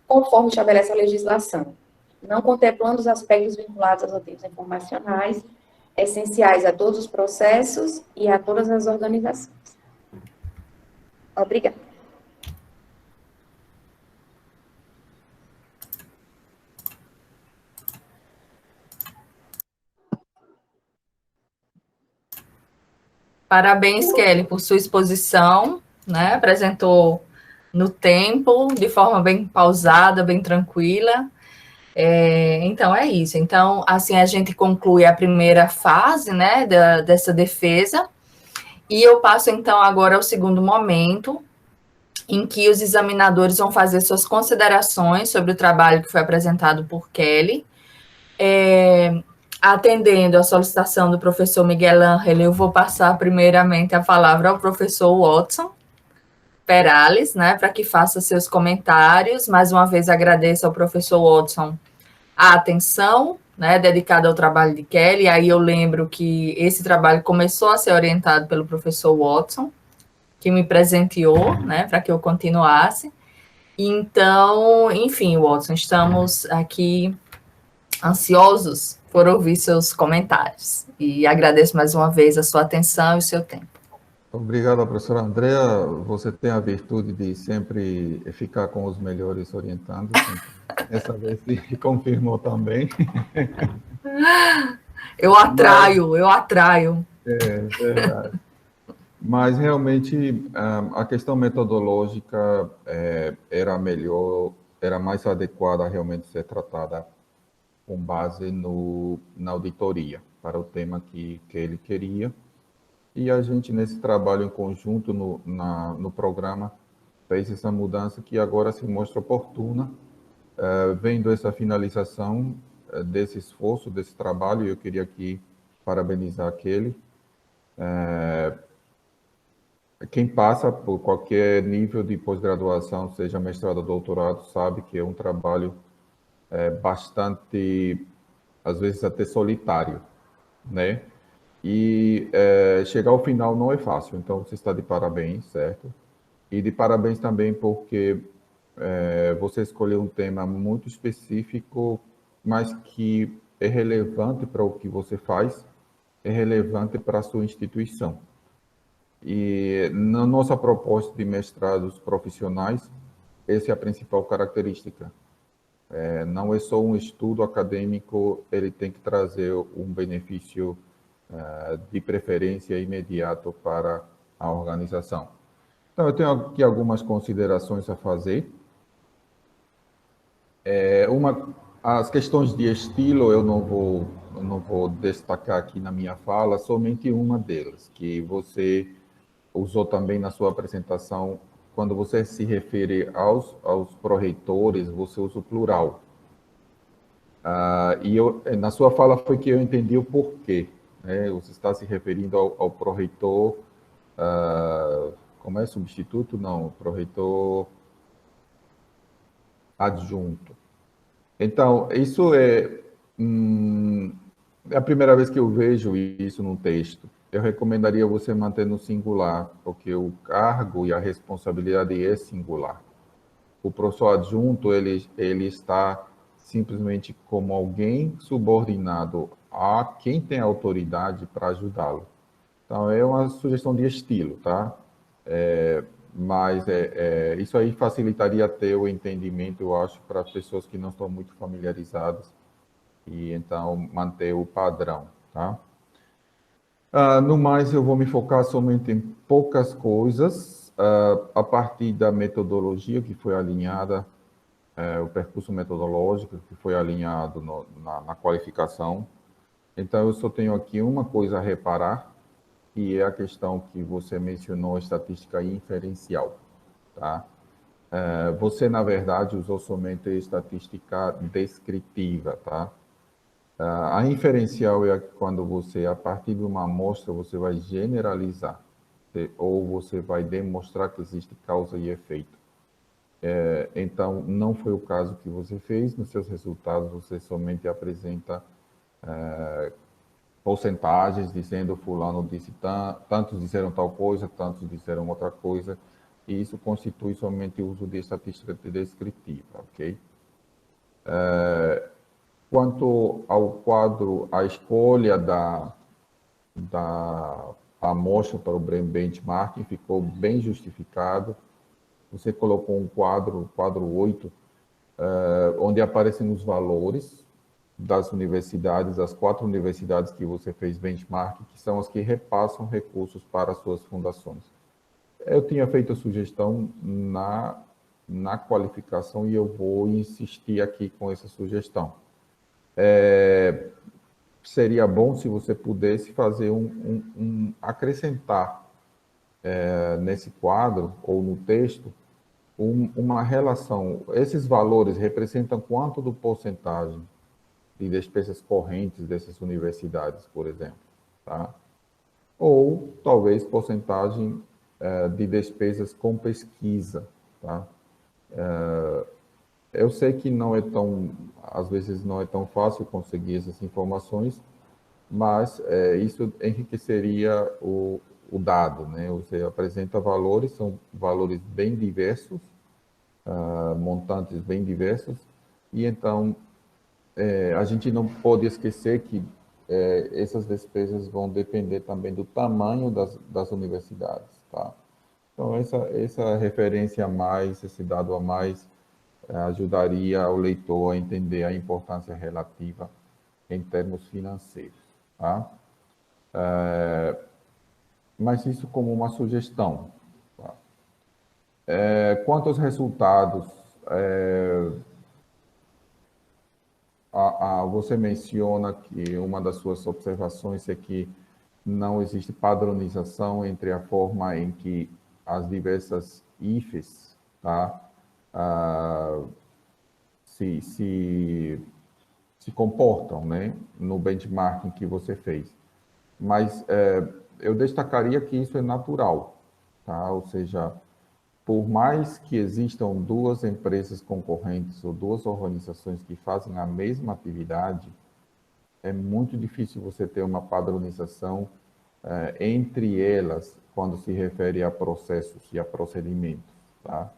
conforme estabelece a legislação, não contemplando os aspectos vinculados aos ativos informacionais, essenciais a todos os processos e a todas as organizações. Obrigada. Parabéns, Kelly, por sua exposição, né? Apresentou no tempo, de forma bem pausada, bem tranquila. Então, é isso. Então, assim, a gente conclui a primeira fase, né, dessa defesa, e eu passo, então, agora ao segundo momento, em que os examinadores vão fazer suas considerações sobre o trabalho que foi apresentado por Kelly. Atendendo à solicitação do professor Miguel Ángel, eu vou passar primeiramente a palavra ao professor Watson Perales, né, para que faça seus comentários. Mais uma vez agradeço ao professor Watson a atenção, né, dedicada ao trabalho de Kelly. Aí eu lembro que esse trabalho começou a ser orientado pelo professor Watson, que me presenteou, né, para que eu continuasse. Então, enfim, Watson, estamos aqui ansiosos por ouvir seus comentários. E agradeço mais uma vez a sua atenção e o seu tempo. Obrigado, professora Andrea. Você tem a virtude de sempre ficar com os melhores orientandos. Essa vez se confirmou também. Eu atraio. É verdade. Mas realmente a questão metodológica era melhor, era mais adequada a realmente ser tratada com base na auditoria, para o tema que ele queria. E a gente, nesse trabalho em conjunto no programa, fez essa mudança que agora se mostra oportuna, vendo essa finalização desse esforço, desse trabalho. Eu queria aqui parabenizar aquele. Quem passa por qualquer nível de pós-graduação, seja mestrado ou doutorado, sabe que é um trabalho bastante, às vezes até solitário, né? E chegar ao final não é fácil, então você está de parabéns, certo? E de parabéns também porque você escolheu um tema muito específico, mas que é relevante para o que você faz, é relevante para a sua instituição. E na nossa proposta de mestrados profissionais, essa é a principal característica. Não é só um estudo acadêmico, ele tem que trazer um benefício de preferência imediato para a organização. Então, eu tenho aqui algumas considerações a fazer. As questões de estilo eu não vou destacar aqui na minha fala, somente uma delas, que você usou também na sua apresentação. Quando você se refere aos pró-reitores, você usa o plural. E na sua fala foi que eu entendi o porquê. Né? Você está se referindo ao pró-reitor, como é? Substituto? Não, pró-reitor adjunto. Então, isso é a primeira vez que eu vejo isso no texto. Eu recomendaria você manter no singular, porque o cargo e a responsabilidade é singular. O professor adjunto, ele está simplesmente como alguém subordinado a quem tem autoridade para ajudá-lo. Então, é uma sugestão de estilo, tá? Mas isso aí facilitaria ter o entendimento, eu acho, para pessoas que não estão muito familiarizadas, e então manter o padrão, tá? No mais, eu vou me focar somente em poucas coisas, a partir da metodologia que foi alinhada, o percurso metodológico que foi alinhado na qualificação. Então, eu só tenho aqui uma coisa a reparar, que é a questão que você mencionou, estatística inferencial, tá? Você, na verdade, usou somente estatística descritiva, tá? A inferencial é quando você, a partir de uma amostra, você vai generalizar, ou você vai demonstrar que existe causa e efeito. Então, não foi o caso que você fez. Nos seus resultados, você somente apresenta porcentagens, dizendo fulano disse tantos disseram tal coisa, tantos disseram outra coisa, e isso constitui somente o uso de estatística descritiva, ok? Quanto ao quadro, a escolha da amostra para o benchmarking ficou bem justificado. Você colocou um quadro 8, onde aparecem os valores das universidades, as 4 universidades que você fez benchmark, que são as que repassam recursos para as suas fundações. Eu tinha feito a sugestão na qualificação e eu vou insistir aqui com essa sugestão. Seria bom se você pudesse fazer acrescentar nesse quadro ou no texto uma relação. Esses valores representam quanto do porcentagem de despesas correntes dessas universidades, por exemplo, tá? Ou talvez porcentagem de despesas com pesquisa, tá? Eu sei que às vezes não é tão fácil conseguir essas informações, mas isso enriqueceria o dado, né? Você apresenta valores, são valores bem diversos, montantes bem diversos, e então a gente não pode esquecer que essas despesas vão depender também do tamanho das universidades, tá? Então, essa referência a mais, esse dado a mais, ajudaria o leitor a entender a importância relativa em termos financeiros, tá? Mas isso como uma sugestão. Tá? Quanto aos resultados, você menciona que uma das suas observações é que não existe padronização entre a forma em que as diversas IFES, tá, se comportam, né, no benchmarking que você fez. Mas eu destacaria que isso é natural, tá? Ou seja, por mais que existam duas empresas concorrentes ou duas organizações que fazem a mesma atividade, é muito difícil você ter uma padronização entre elas quando se refere a processos e a procedimentos, tá?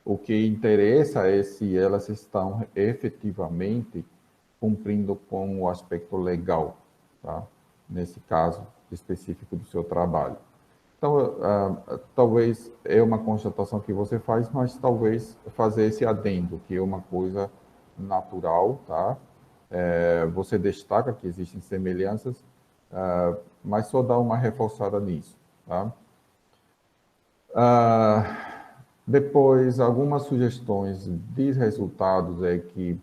O que interessa é se elas estão efetivamente cumprindo com o aspecto legal, tá? Nesse caso específico do seu trabalho. Então, talvez é uma constatação que você faz, mas talvez fazer esse adendo, que é uma coisa natural, tá? Você destaca que existem semelhanças, mas só dá uma reforçada nisso, tá? Depois, algumas sugestões de resultados é que,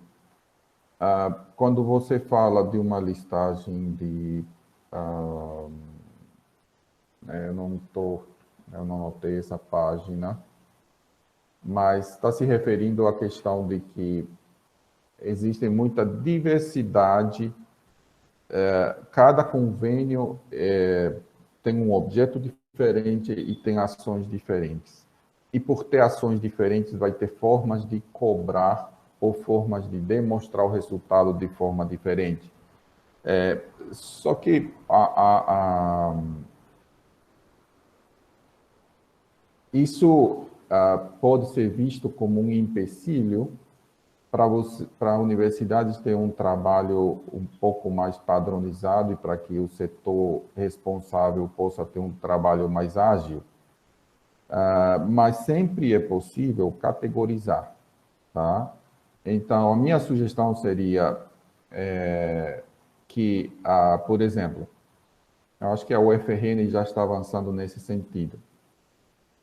quando você fala de uma listagem de... eu não notei essa página, mas está se referindo à questão de que existe muita diversidade, cada convênio tem um objeto diferente e tem ações diferentes. E por ter ações diferentes, vai ter formas de cobrar ou formas de demonstrar o resultado de forma diferente. Só que isso pode ser visto como um empecilho para universidades ter um trabalho um pouco mais padronizado e para que o setor responsável possa ter um trabalho mais ágil. Mas sempre é possível categorizar, tá? Então, a minha sugestão seria que, por exemplo, eu acho que a UFRN já está avançando nesse sentido.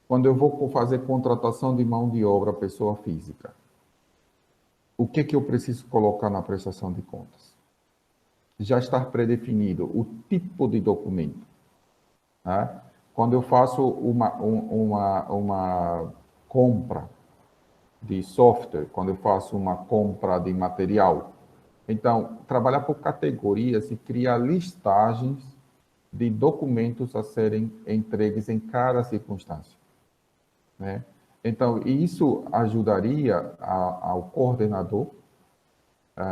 Quando eu vou fazer contratação de mão de obra pessoa física, o que eu preciso colocar na prestação de contas? Já está predefinido o tipo de documento, né? Quando eu faço uma compra de software, quando eu faço uma compra de material, então, trabalhar por categorias e criar listagens de documentos a serem entregues em cada circunstância, né? Então, isso ajudaria ao coordenador,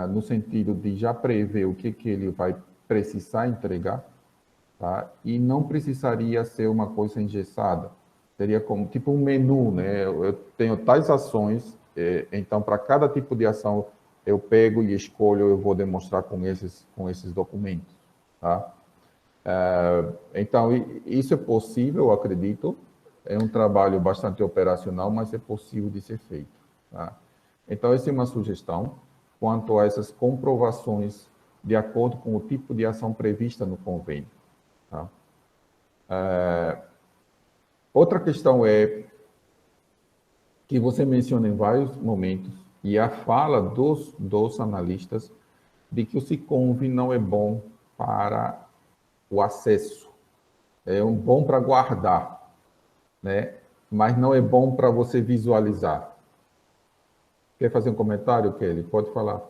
no sentido de já prever o que ele vai precisar entregar, tá? E não precisaria ser uma coisa engessada. Seria como tipo um menu, né? Eu tenho tais ações, então, para cada tipo de ação, eu pego e escolho, eu vou demonstrar com esses documentos, tá? Então, isso é possível, eu acredito. É um trabalho bastante operacional, mas é possível de ser feito, tá? Então, essa é uma sugestão quanto a essas comprovações de acordo com o tipo de ação prevista no convênio, tá? Outra questão é que você menciona em vários momentos, e a fala dos analistas, de que o SICOMV não é bom para o acesso, é bom para guardar, né? Mas não é bom para você visualizar. Quer fazer um comentário, Kelly? Pode falar.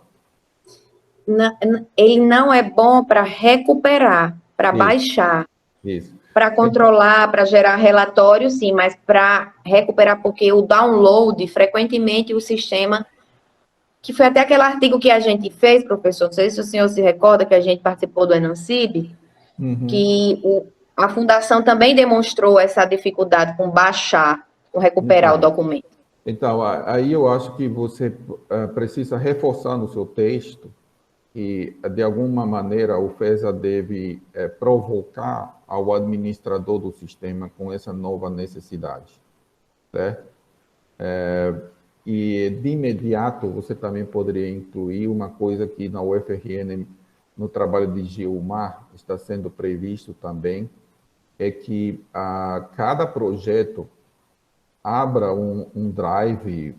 Ele não é bom para recuperar, para baixar. Isso. Para controlar, para gerar relatório, sim, mas para recuperar, porque o download, frequentemente o sistema, que foi até aquele artigo que a gente fez, professor, não sei se o senhor se recorda que a gente participou do ENANCIB, que a fundação também demonstrou essa dificuldade com baixar, com recuperar o documento. Então, aí eu acho que você precisa reforçar no seu texto E, de alguma maneira, a UFESA deve provocar ao administrador do sistema com essa nova necessidade, certo? E, de imediato, você também poderia incluir uma coisa que na UFRN, no trabalho de Gilmar, está sendo previsto também, é que cada projeto abra um drive,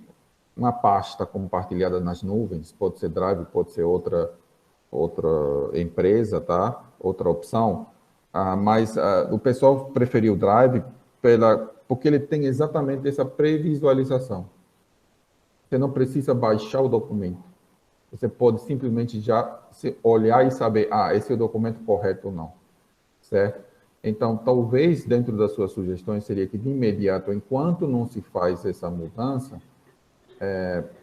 uma pasta compartilhada nas nuvens, pode ser drive, pode ser outra empresa, tá? Outra opção, mas o pessoal preferiu o drive porque ele tem exatamente essa previsualização. Você não precisa baixar o documento. Você pode simplesmente já olhar e saber, esse é o documento correto ou não, certo? Então, talvez, dentro das suas sugestões, seria que, de imediato, enquanto não se faz essa mudança,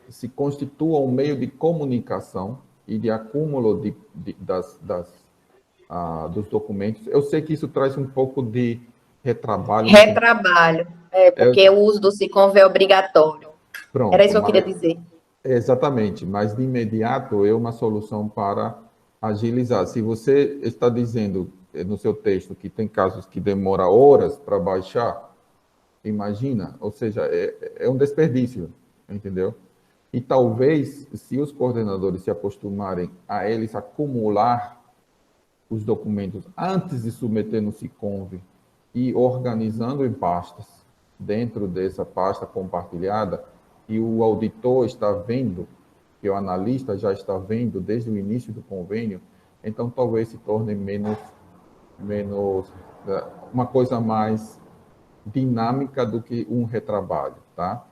se constitua um meio de comunicação e de acúmulo dos documentos. Eu sei que isso traz um pouco de retrabalho. Retrabalho, porque o uso do SICOMV é obrigatório. Pronto, era isso que eu queria dizer. Exatamente, mas de imediato é uma solução para agilizar. Se você está dizendo no seu texto que tem casos que demora horas para baixar, imagina, ou seja, é um desperdício, entendeu? E talvez, se os coordenadores se acostumarem a eles acumular os documentos antes de submeter no SICOMV e organizando em pastas dentro dessa pasta compartilhada, e o auditor está vendo, que o analista já está vendo desde o início do convênio, então talvez se torne menos uma coisa mais dinâmica do que um retrabalho, tá?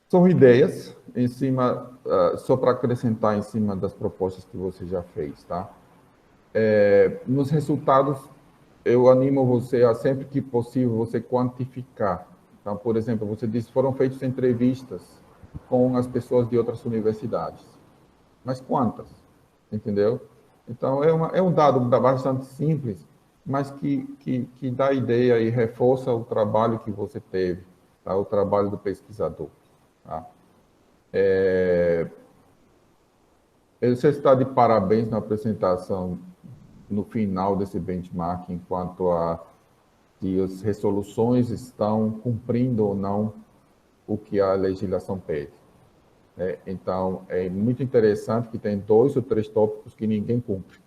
São ideias em cima, só para acrescentar em cima das propostas que você já fez, tá? Nos resultados, eu animo você a, sempre que possível, você quantificar. Então, por exemplo, você disse que foram feitas entrevistas com as pessoas de outras universidades. Mas quantas? Entendeu? Então, é um dado bastante simples, mas que dá ideia e reforça o trabalho que você teve, tá? O trabalho do pesquisador. Tá? Você está de parabéns na apresentação no final desse benchmark, enquanto a que as resoluções estão cumprindo ou não o que a legislação pede. Então, é muito interessante que tem 2 ou 3 tópicos que ninguém cumpre.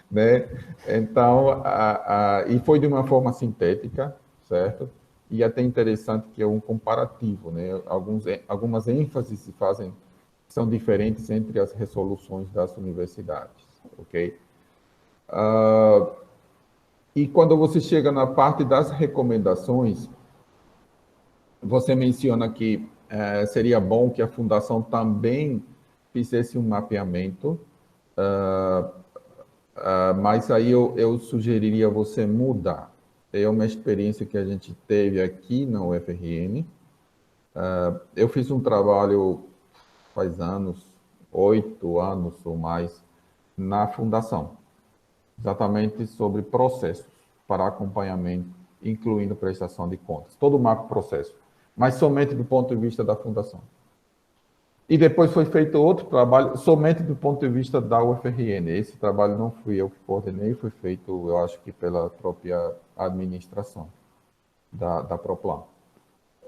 Né? Então, e foi de uma forma sintética, certo? E até interessante que é um comparativo, né? Algumas ênfases se fazem, são diferentes entre as resoluções das universidades, ok? E quando você chega na parte das recomendações, você menciona que seria bom que a fundação também fizesse um mapeamento, mas aí eu sugeriria você mudar. É uma experiência que a gente teve aqui na UFRN. Eu fiz um trabalho faz anos, 8 anos ou mais, na fundação, exatamente sobre processos para acompanhamento, incluindo prestação de contas, todo o macro processo, mas somente do ponto de vista da fundação. E depois foi feito outro trabalho, somente do ponto de vista da UFRN. Esse trabalho não fui eu que coordenei, foi feito, eu acho que pela própria administração da Proplan.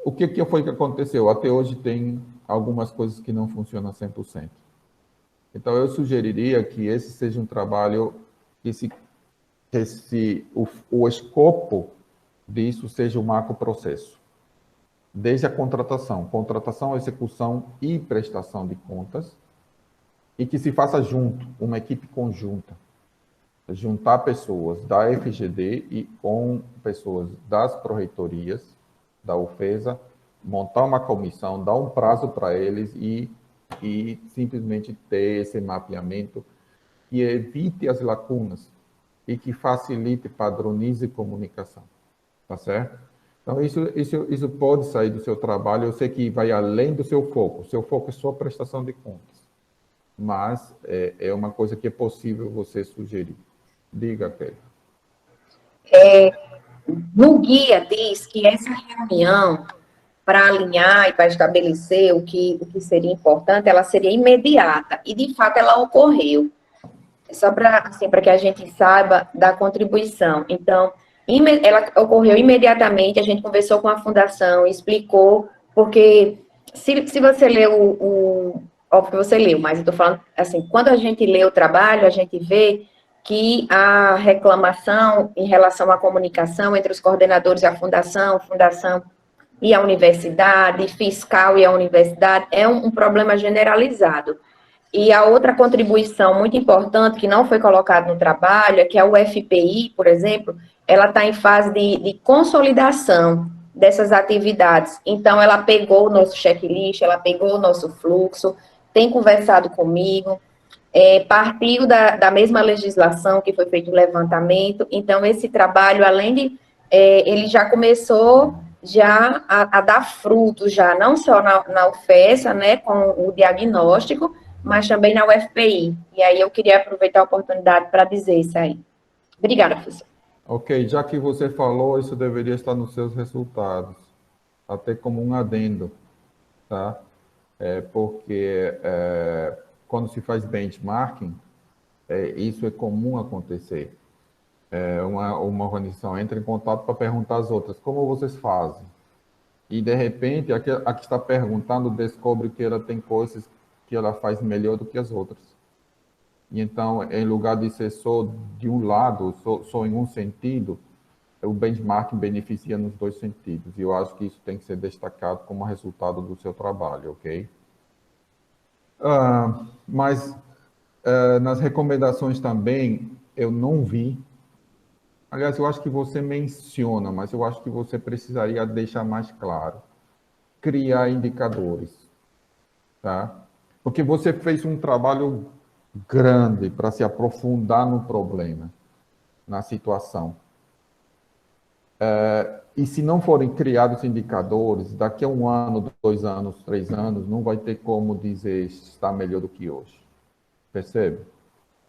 O que foi que aconteceu? Até hoje tem algumas coisas que não funcionam 100%. Então, eu sugeriria que esse seja um trabalho o escopo disso seja o macro processo. Desde a contratação, execução e prestação de contas, e que se faça junto, uma equipe conjunta. Juntar pessoas da FGD e com pessoas das pró-reitorias, da UFESA, montar uma comissão, dar um prazo para eles e simplesmente ter esse mapeamento que evite as lacunas e que facilite, padronize comunicação. Tá certo? Então, isso pode sair do seu trabalho. Eu sei que vai além do seu foco. O seu foco é só prestação de contas. Mas é uma coisa que é possível você sugerir. Diga, Kelly. No guia diz que essa reunião para alinhar e para estabelecer o que seria importante, ela seria imediata, e de fato ela ocorreu. Só para assim, para que a gente saiba da contribuição. Então, ela ocorreu imediatamente, a gente conversou com a fundação, explicou, porque se você leu óbvio que você leu, mas eu estou falando assim, quando a gente lê o trabalho, a gente vê que a reclamação em relação à comunicação entre os coordenadores e a fundação e a universidade, fiscal e a universidade, é um problema generalizado. E a outra contribuição muito importante, que não foi colocada no trabalho, é que a UFPI, por exemplo, ela está em fase de consolidação dessas atividades. Então, ela pegou o nosso checklist, ela pegou o nosso fluxo, tem conversado comigo, partiu da mesma legislação que foi feito o levantamento. Então, esse trabalho, além de... ele já começou a dar frutos, já não só na UFESA, né, com o diagnóstico, mas também na UFPI. E aí eu queria aproveitar a oportunidade para dizer isso aí. Obrigada, professor. Ok, já que você falou, isso deveria estar nos seus resultados, até como um adendo, tá? Porque quando se faz benchmarking, isso é comum acontecer. Uma organização entra em contato para perguntar às outras, como vocês fazem? E, de repente, a que está perguntando descobre que ela tem coisas que ela faz melhor do que as outras. E então, em lugar de ser só de um lado, só em um sentido, o benchmarking beneficia nos dois sentidos. E eu acho que isso tem que ser destacado como resultado do seu trabalho, ok? Mas nas recomendações também, eu não vi. Aliás, eu acho que você menciona, mas eu acho que você precisaria deixar mais claro. Criar indicadores, tá? Porque você fez um trabalho grande para se aprofundar no problema, na situação. E se não forem criados indicadores, daqui a 1 ano, 2 anos, 3 anos, não vai ter como dizer está melhor do que hoje. Percebe?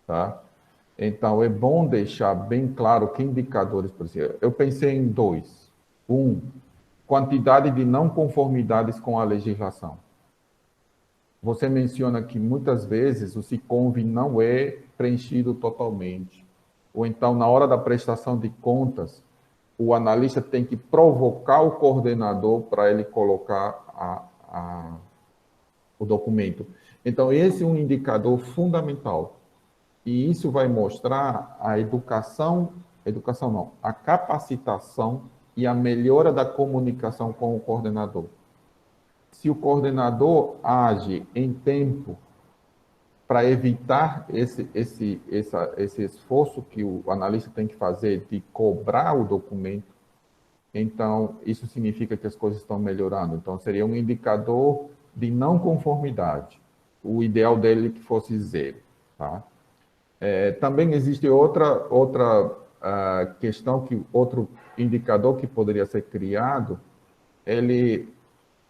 Tá? Então, é bom deixar bem claro que indicadores, por exemplo, eu pensei em 2. 1, quantidade de não conformidades com a legislação. Você menciona que muitas vezes o SICOMV não é preenchido totalmente. Ou então, na hora da prestação de contas, o analista tem que provocar o coordenador para ele colocar o documento. Então, esse é um indicador fundamental. E isso vai mostrar a a capacitação e a melhora da comunicação com o coordenador. Se o coordenador age em tempo para evitar esse esforço que o analista tem que fazer de cobrar o documento, então isso significa que as coisas estão melhorando. Então, seria um indicador de não conformidade. O ideal dele é que fosse 0. Tá? Também existe outra questão, outro indicador que poderia ser criado, ele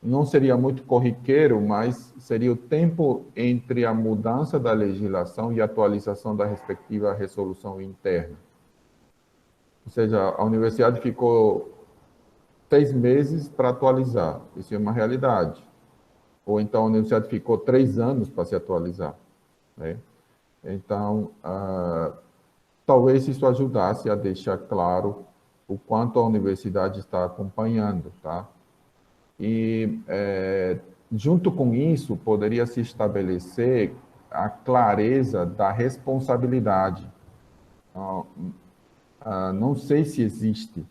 não seria muito corriqueiro, mas seria o tempo entre a mudança da legislação e a atualização da respectiva resolução interna. Ou seja, a universidade ficou 6 meses para atualizar, isso é uma realidade. Ou então a universidade ficou 3 anos para se atualizar, né? Então, talvez isso ajudasse a deixar claro o quanto a universidade está acompanhando, tá? E, junto com isso, poderia se estabelecer a clareza da responsabilidade. Não sei se existe.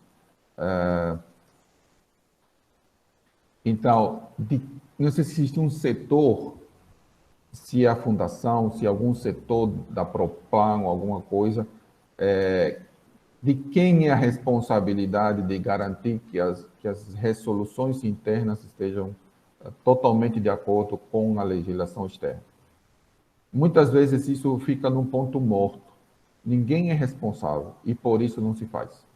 Então, não sei se existe um setor, se a fundação, se algum setor da Proplan ou alguma coisa, de quem é a responsabilidade de garantir que as resoluções internas estejam totalmente de acordo com a legislação externa. Muitas vezes isso fica num ponto morto. Ninguém é responsável e por isso não se faz.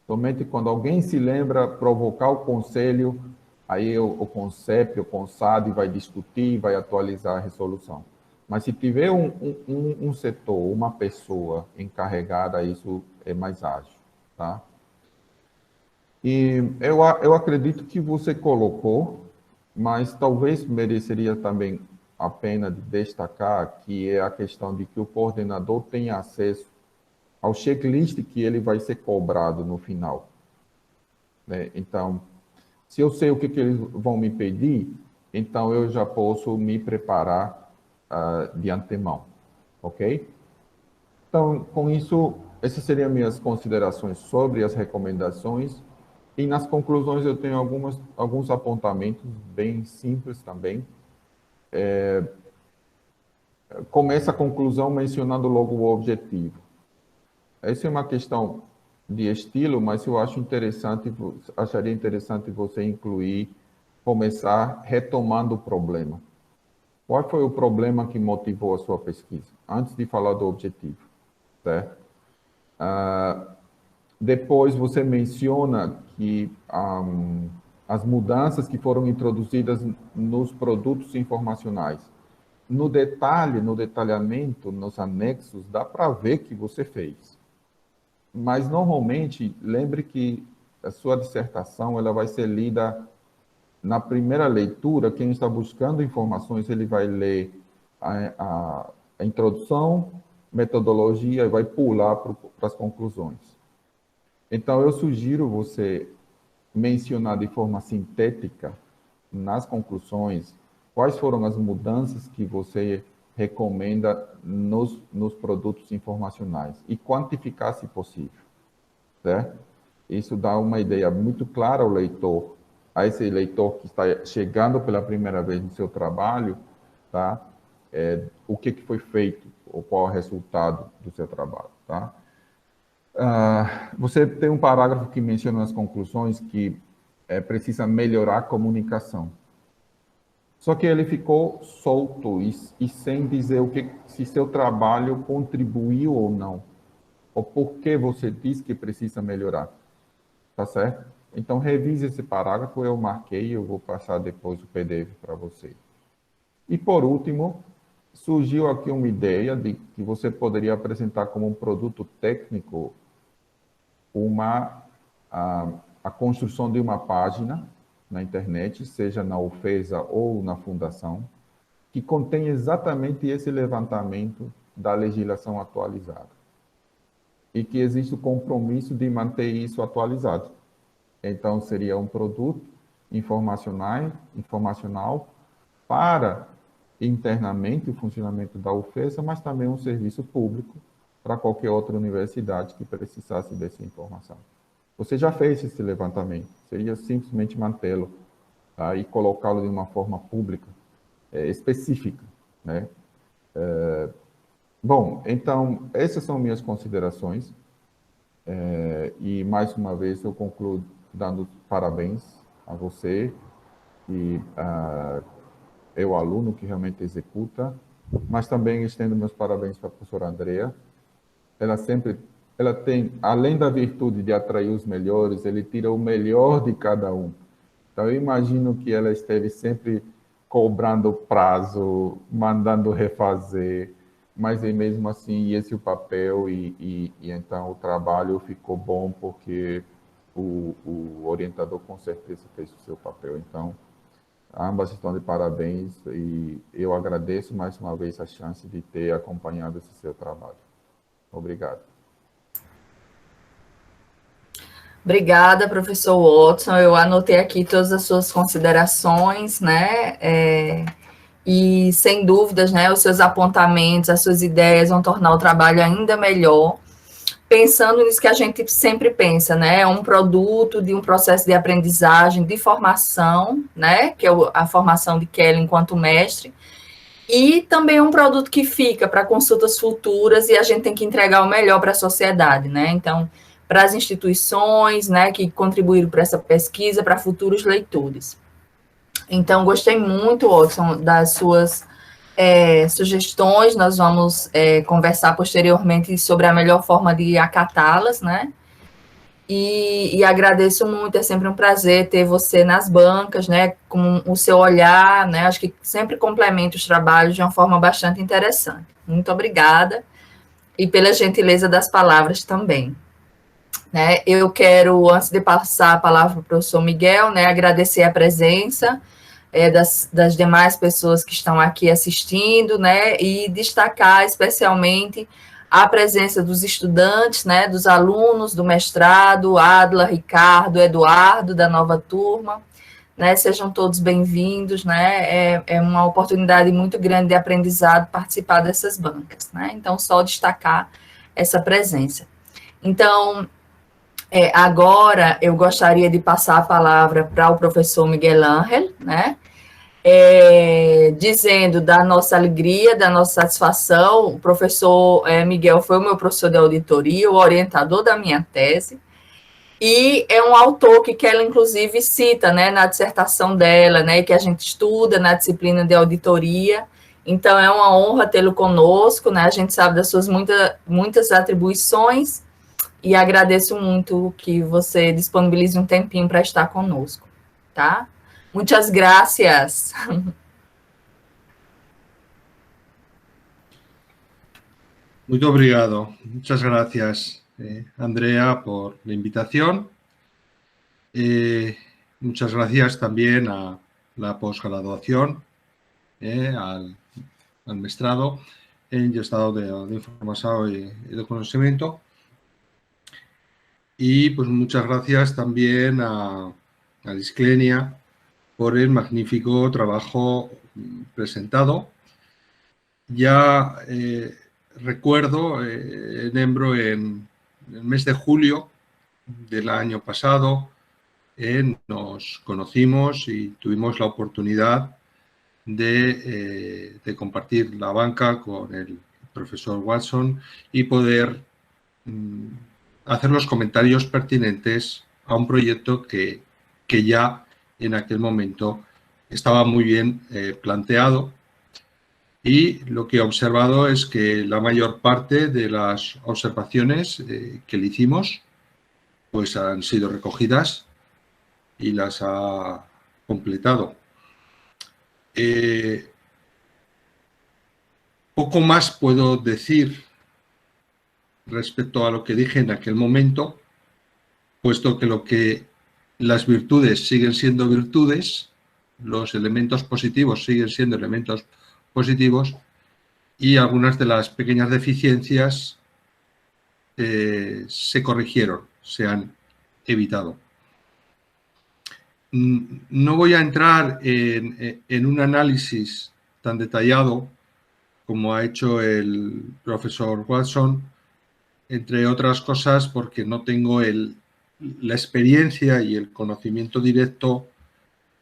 Somente quando alguém se lembra provocar o conselho, aí o CONCEP, o CONSAD vai discutir, vai atualizar a resolução. Mas se tiver um setor, uma pessoa encarregada, isso é mais ágil, tá? E eu acredito que você colocou, mas talvez mereceria também a pena de destacar que é a questão de que o coordenador tenha acesso ao checklist que ele vai ser cobrado no final, né? Então, se eu sei o que eles vão me pedir, então eu já posso me preparar de antemão, ok? Então, com isso, essas seriam minhas considerações sobre as recomendações. E nas conclusões eu tenho alguns apontamentos bem simples também. Começa a conclusão mencionando logo o objetivo. Essa é uma questão de estilo, mas eu acharia interessante você incluir, começar retomando o problema. Qual foi o problema que motivou a sua pesquisa? Antes de falar do objetivo, certo? Depois você menciona que as mudanças que foram introduzidas nos produtos informacionais. No detalhamento, nos anexos, dá para ver que você fez. Mas, normalmente, lembre que a sua dissertação ela vai ser lida na primeira leitura. Quem está buscando informações, ele vai ler a introdução, metodologia, e vai pular para as conclusões. Então, eu sugiro você mencionar de forma sintética, nas conclusões, quais foram as mudanças que você recomenda nos produtos informacionais e quantificar se possível, certo? Isso dá uma ideia muito clara ao leitor, a esse leitor que está chegando pela primeira vez no seu trabalho, tá? O que foi feito, ou qual é o resultado do seu trabalho, tá? Você tem um parágrafo que menciona nas conclusões que precisa melhorar a comunicação. Só que ele ficou solto e sem dizer se seu trabalho contribuiu ou não. Ou por que você diz que precisa melhorar. Tá certo? Então, revise esse parágrafo, eu marquei, eu vou passar depois o PDF para você. E, por último, surgiu aqui uma ideia de que você poderia apresentar como um produto técnico a construção de uma página na internet, seja na UFESA ou na Fundação, que contém exatamente esse levantamento da legislação atualizada. E que existe o compromisso de manter isso atualizado. Então, seria um produto informacional para internamente o funcionamento da UFESA, mas também um serviço público para qualquer outra universidade que precisasse dessa informação. Você já fez esse levantamento, seria simplesmente mantê-lo, tá? E colocá-lo de uma forma pública, específica, né? Bom, então, essas são minhas considerações, e mais uma vez eu concluo dando parabéns a você e o aluno que realmente executa, mas também estendo meus parabéns para a professora Andrea. Ela tem, além da virtude de atrair os melhores, ele tira o melhor de cada um. Então, eu imagino que ela esteve sempre cobrando prazo, mandando refazer, mas mesmo assim, esse é o papel, e então o trabalho ficou bom, porque o orientador com certeza fez o seu papel. Então, ambas estão de parabéns, e eu agradeço mais uma vez a chance de ter acompanhado esse seu trabalho. Obrigado. Obrigada, professor Watson. Eu anotei aqui todas as suas considerações, né? E, sem dúvidas, né, os seus apontamentos, as suas ideias vão tornar o trabalho ainda melhor, pensando nisso que a gente sempre pensa, né? É um produto de um processo de aprendizagem, de formação, né? Que é a formação de Kelly enquanto mestre, e também um produto que fica para consultas futuras, e a gente tem que entregar o melhor para a sociedade, né? Então, para as instituições, né, que contribuíram para essa pesquisa, para futuros leitores. Então, gostei muito, Watson, das suas sugestões. Nós vamos conversar posteriormente sobre a melhor forma de acatá-las, né? E agradeço muito, é sempre um prazer ter você nas bancas, né, com o seu olhar, né, acho que sempre complementa os trabalhos de uma forma bastante interessante. Muito obrigada, e pela gentileza das palavras também. né? Eu quero, antes de passar a palavra para o professor Miguel, né, agradecer a presença das demais pessoas que estão aqui assistindo, né, e destacar especialmente a presença dos estudantes, né, dos alunos do mestrado, Adla, Ricardo, Eduardo, da nova turma, né, sejam todos bem-vindos, né, é uma oportunidade muito grande de aprendizado participar dessas bancas, né, então só destacar essa presença. Então, agora eu gostaria de passar a palavra para o professor Miguel Ángel, né, dizendo da nossa alegria, da nossa satisfação. O professor Miguel foi o meu professor de auditoria, o orientador da minha tese, e é um autor que ela, inclusive, cita, né, na dissertação dela, né, que a gente estuda na disciplina de auditoria. Então, é uma honra tê-lo conosco, né, a gente sabe das suas muitas atribuições, e agradeço muito que você disponibilize um tempinho para estar conosco, tá? Muchas gracias. Muy obrigado. Muchas gracias, Andrea, por la invitación. Muchas gracias también a la posgraduación, al mestrado en Estado de Información y de Conocimiento. Y pues muchas gracias también a Isclenia por el magnífico trabajo presentado. Ya recuerdo, Nembro, en el mes de julio del año pasado, nos conocimos y tuvimos la oportunidad de compartir la banca con el profesor Watson y poder hacer los comentarios pertinentes a un proyecto que ya en aquel momento estaba muy bien planteado. Y lo que he observado es que la mayor parte de las observaciones que le hicimos pues han sido recogidas y las ha completado. Poco más puedo decir respecto a lo que dije en aquel momento, puesto que las virtudes siguen siendo virtudes, los elementos positivos siguen siendo elementos positivos y algunas de las pequeñas deficiencias se corrigieron, se han evitado. No voy a entrar en un análisis tan detallado como ha hecho el profesor Watson, entre otras cosas porque no tengo la experiencia y el conocimiento directo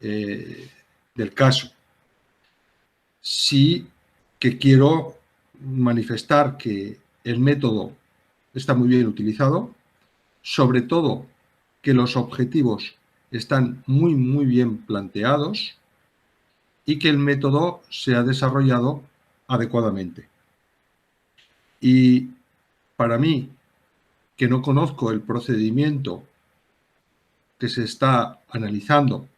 del caso. Sí que quiero manifestar que el método está muy bien utilizado, sobre todo que los objetivos están muy, muy bien planteados y que el método se ha desarrollado adecuadamente. Y para mí, que no conozco el procedimiento que se está analizando,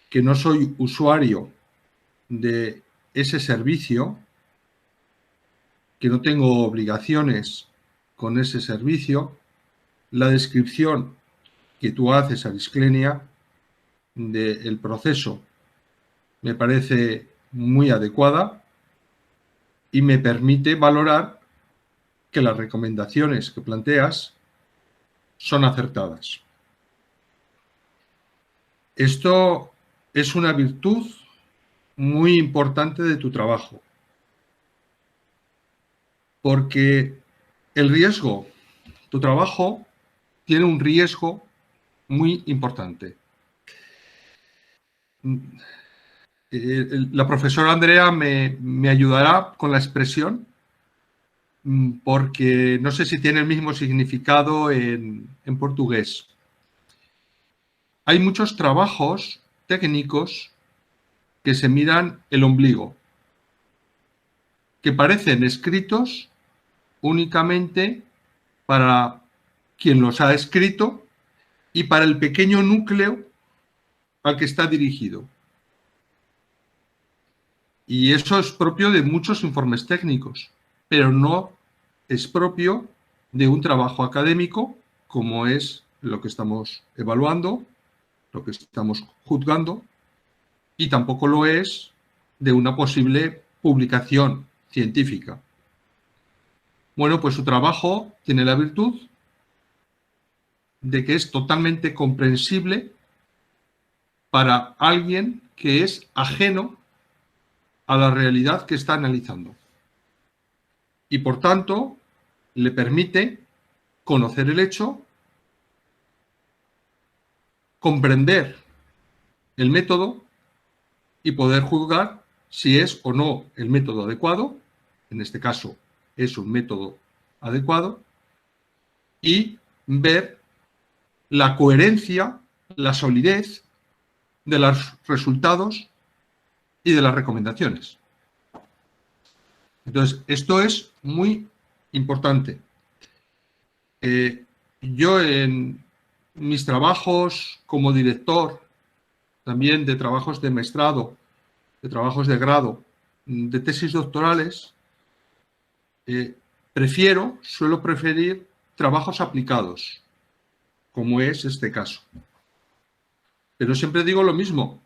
que no soy usuario de ese servicio, que no tengo obligaciones con ese servicio, la descripción que tú haces, Arisclenia, del proceso me parece muy adecuada y me permite valorar que las recomendaciones que planteas son acertadas. Esto es una virtud muy importante de tu trabajo, porque el riesgo, tu trabajo tiene un riesgo muy importante. La profesora Andrea me ayudará con la expresión, porque no sé si tiene el mismo significado en portugués. Hay muchos trabajos técnicos que se miran el ombligo, que parecen escritos únicamente para quien los ha escrito y para el pequeño núcleo al que está dirigido. Y eso es propio de muchos informes técnicos, pero no es propio de un trabajo académico cómo es lo que estamos evaluando, lo que estamos juzgando, y tampoco lo es de una posible publicación científica. Bueno, pues su trabajo tiene la virtud de que es totalmente comprensible para alguien que es ajeno a la realidad que está analizando. Y por tanto, le permite conocer el hecho, comprender el método y poder juzgar si es o no el método adecuado, en este caso es un método adecuado, y ver la coherencia, la solidez de los resultados y de las recomendaciones. Entonces, esto es muy importante. Yo en mis trabajos como director, también de trabajos de maestrado, de trabajos de grado, de tesis doctorales, suelo preferir trabajos aplicados, como es este caso. Pero siempre digo lo mismo,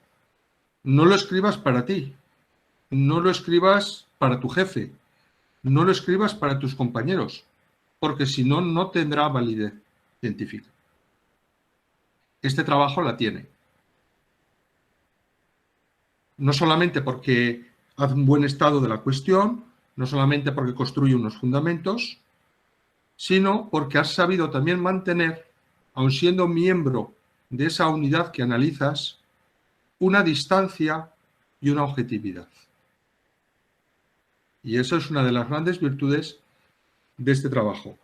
no lo escribas para ti, no lo escribas para tu jefe, no lo escribas para tus compañeros, porque si no, no tendrá validez científica. Este trabajo la tiene. No solamente porque hace un buen estado de la cuestión, no solamente porque construye unos fundamentos, sino porque has sabido también mantener, aun siendo miembro de esa unidad que analizas, una distancia y una objetividad. Y eso es una de las grandes virtudes de este trabajo.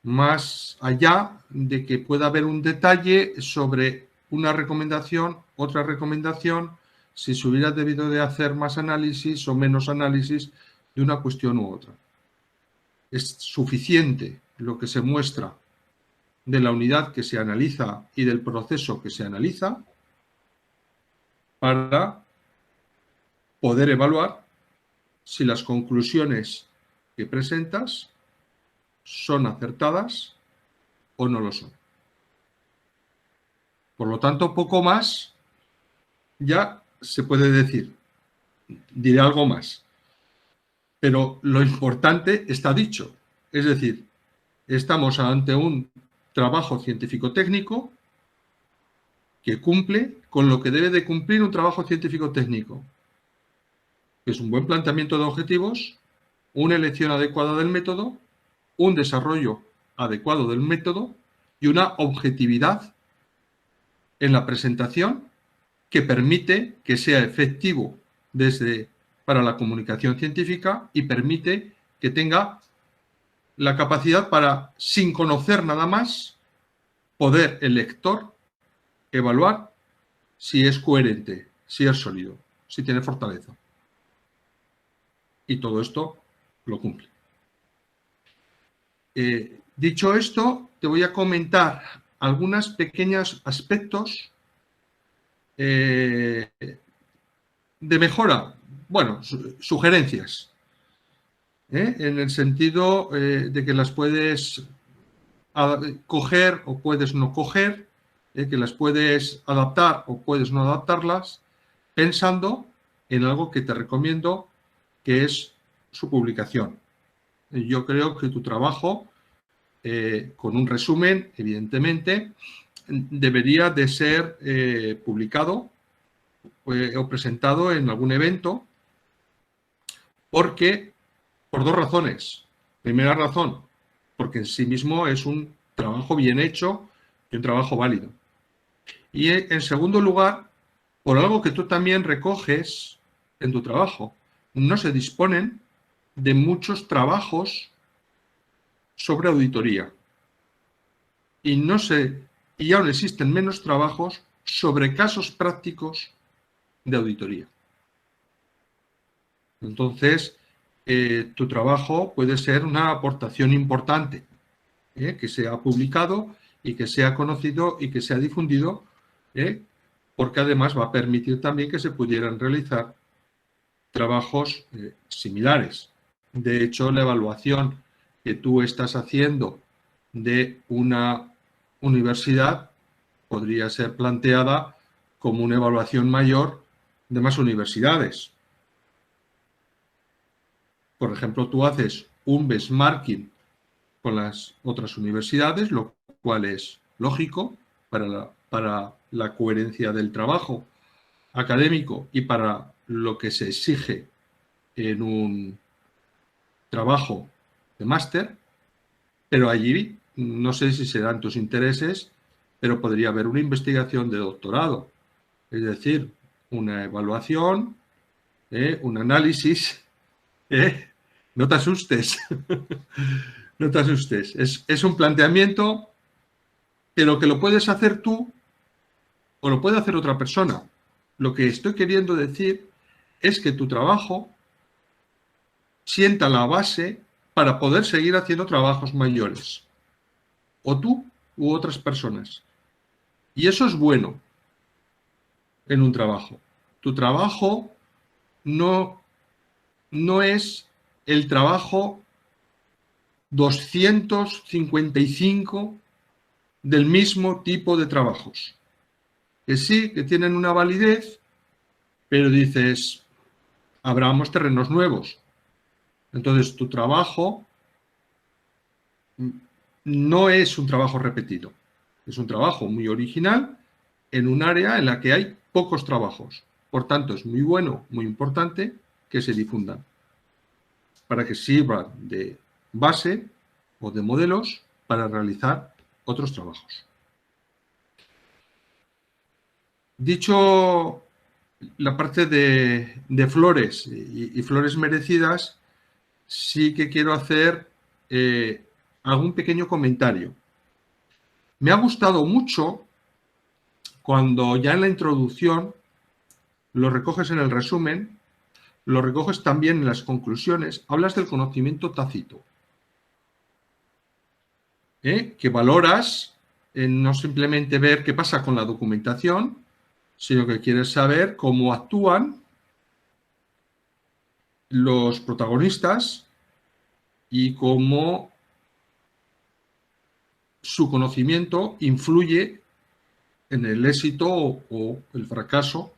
Más allá de que pueda haber un detalle sobre una recomendación, otra recomendación, si se hubiera debido de hacer más análisis o menos análisis de una cuestión u otra. Es suficiente lo que se muestra de la unidad que se analiza y del proceso que se analiza para poder evaluar si las conclusiones que presentas son acertadas o no lo son. Por lo tanto, poco más ya se puede decir. Diré algo más. Pero lo importante está dicho. Es decir, estamos ante un trabajo científico-técnico que cumple con lo que debe de cumplir un trabajo científico-técnico. Que es un buen planteamiento de objetivos, una elección adecuada del método, un desarrollo adecuado del método y una objetividad en la presentación que permite que sea efectivo para la comunicación científica y permite que tenga la capacidad para, sin conocer nada más, poder el lector evaluar si es coherente, si es sólido, si tiene fortaleza. Y todo esto lo cumple. Dicho esto, te voy a comentar algunos pequeños aspectos de mejora, bueno, sugerencias, en el sentido de que las puedes coger o puedes no coger, que las puedes adaptar o puedes no adaptarlas, pensando en algo que te recomiendo, que es su publicación. Yo creo que tu trabajo, con un resumen, evidentemente, debería de ser publicado o presentado en algún evento, porque, por dos razones. Primera razón, porque en sí mismo es un trabajo bien hecho y un trabajo válido. Y en segundo lugar, por algo que tú también recoges en tu trabajo. No se disponen de muchos trabajos sobre auditoría. Y aún existen menos trabajos sobre casos prácticos de auditoría. Entonces, tu trabajo puede ser una aportación importante, que sea publicado y que sea conocido y que sea difundido, porque además va a permitir también que se pudieran realizar trabajos similares. De hecho, la evaluación que tú estás haciendo de una universidad podría ser planteada como una evaluación mayor de más universidades. Por ejemplo, tú haces un benchmarking con las otras universidades, lo cual es lógico para la coherencia del trabajo académico y para lo que se exige en un trabajo de máster, pero allí no sé si serán tus intereses, pero podría haber una investigación de doctorado, es decir, una evaluación, un análisis. No te asustes, no te asustes. Es un planteamiento, pero que lo puedes hacer tú o lo puede hacer otra persona. Lo que estoy queriendo decir es que tu trabajo sienta la base para poder seguir haciendo trabajos mayores. O tú u otras personas. Y eso es bueno en un trabajo. Tu trabajo no es el trabajo 255 del mismo tipo de trabajos. Que sí, que tienen una validez, pero dices, abramos terrenos nuevos. Entonces, tu trabajo no es un trabajo repetido. Es un trabajo muy original en un área en la que hay pocos trabajos. Por tanto, es muy bueno, muy importante que se difundan para que sirvan de base o de modelos para realizar otros trabajos. Dicho la parte de flores y flores merecidas, sí que quiero hacer algún pequeño comentario. Me ha gustado mucho cuando ya en la introducción lo recoges en el resumen, lo recoges también en las conclusiones, hablas del conocimiento tácito, que valoras no simplemente ver qué pasa con la documentación, sino que quieres saber cómo actúan los protagonistas y cómo su conocimiento influye en el éxito o el fracaso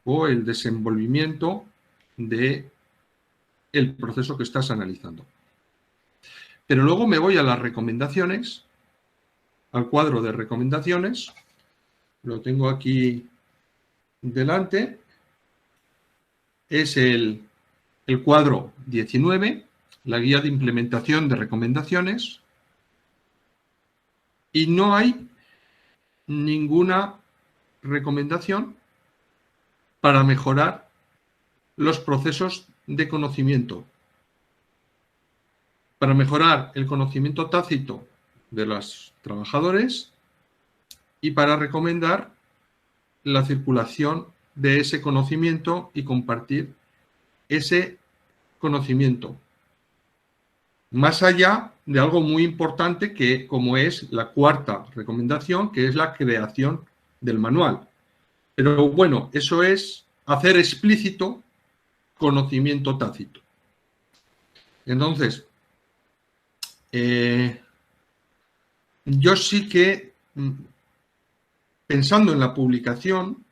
o el desenvolvimiento del proceso que estás analizando. Pero luego me voy a las recomendaciones, al cuadro de recomendaciones, lo tengo aquí delante, es el cuadro 19, la guía de implementación de recomendaciones, y no hay ninguna recomendación para mejorar los procesos de conocimiento, para mejorar el conocimiento tácito de los trabajadores y para recomendar la circulación de ese conocimiento y compartir ese conocimiento. Más allá de algo muy importante que como es la cuarta recomendación, que es la creación del manual. Pero bueno, eso es hacer explícito conocimiento tácito. Entonces, yo sí que, pensando en la publicación,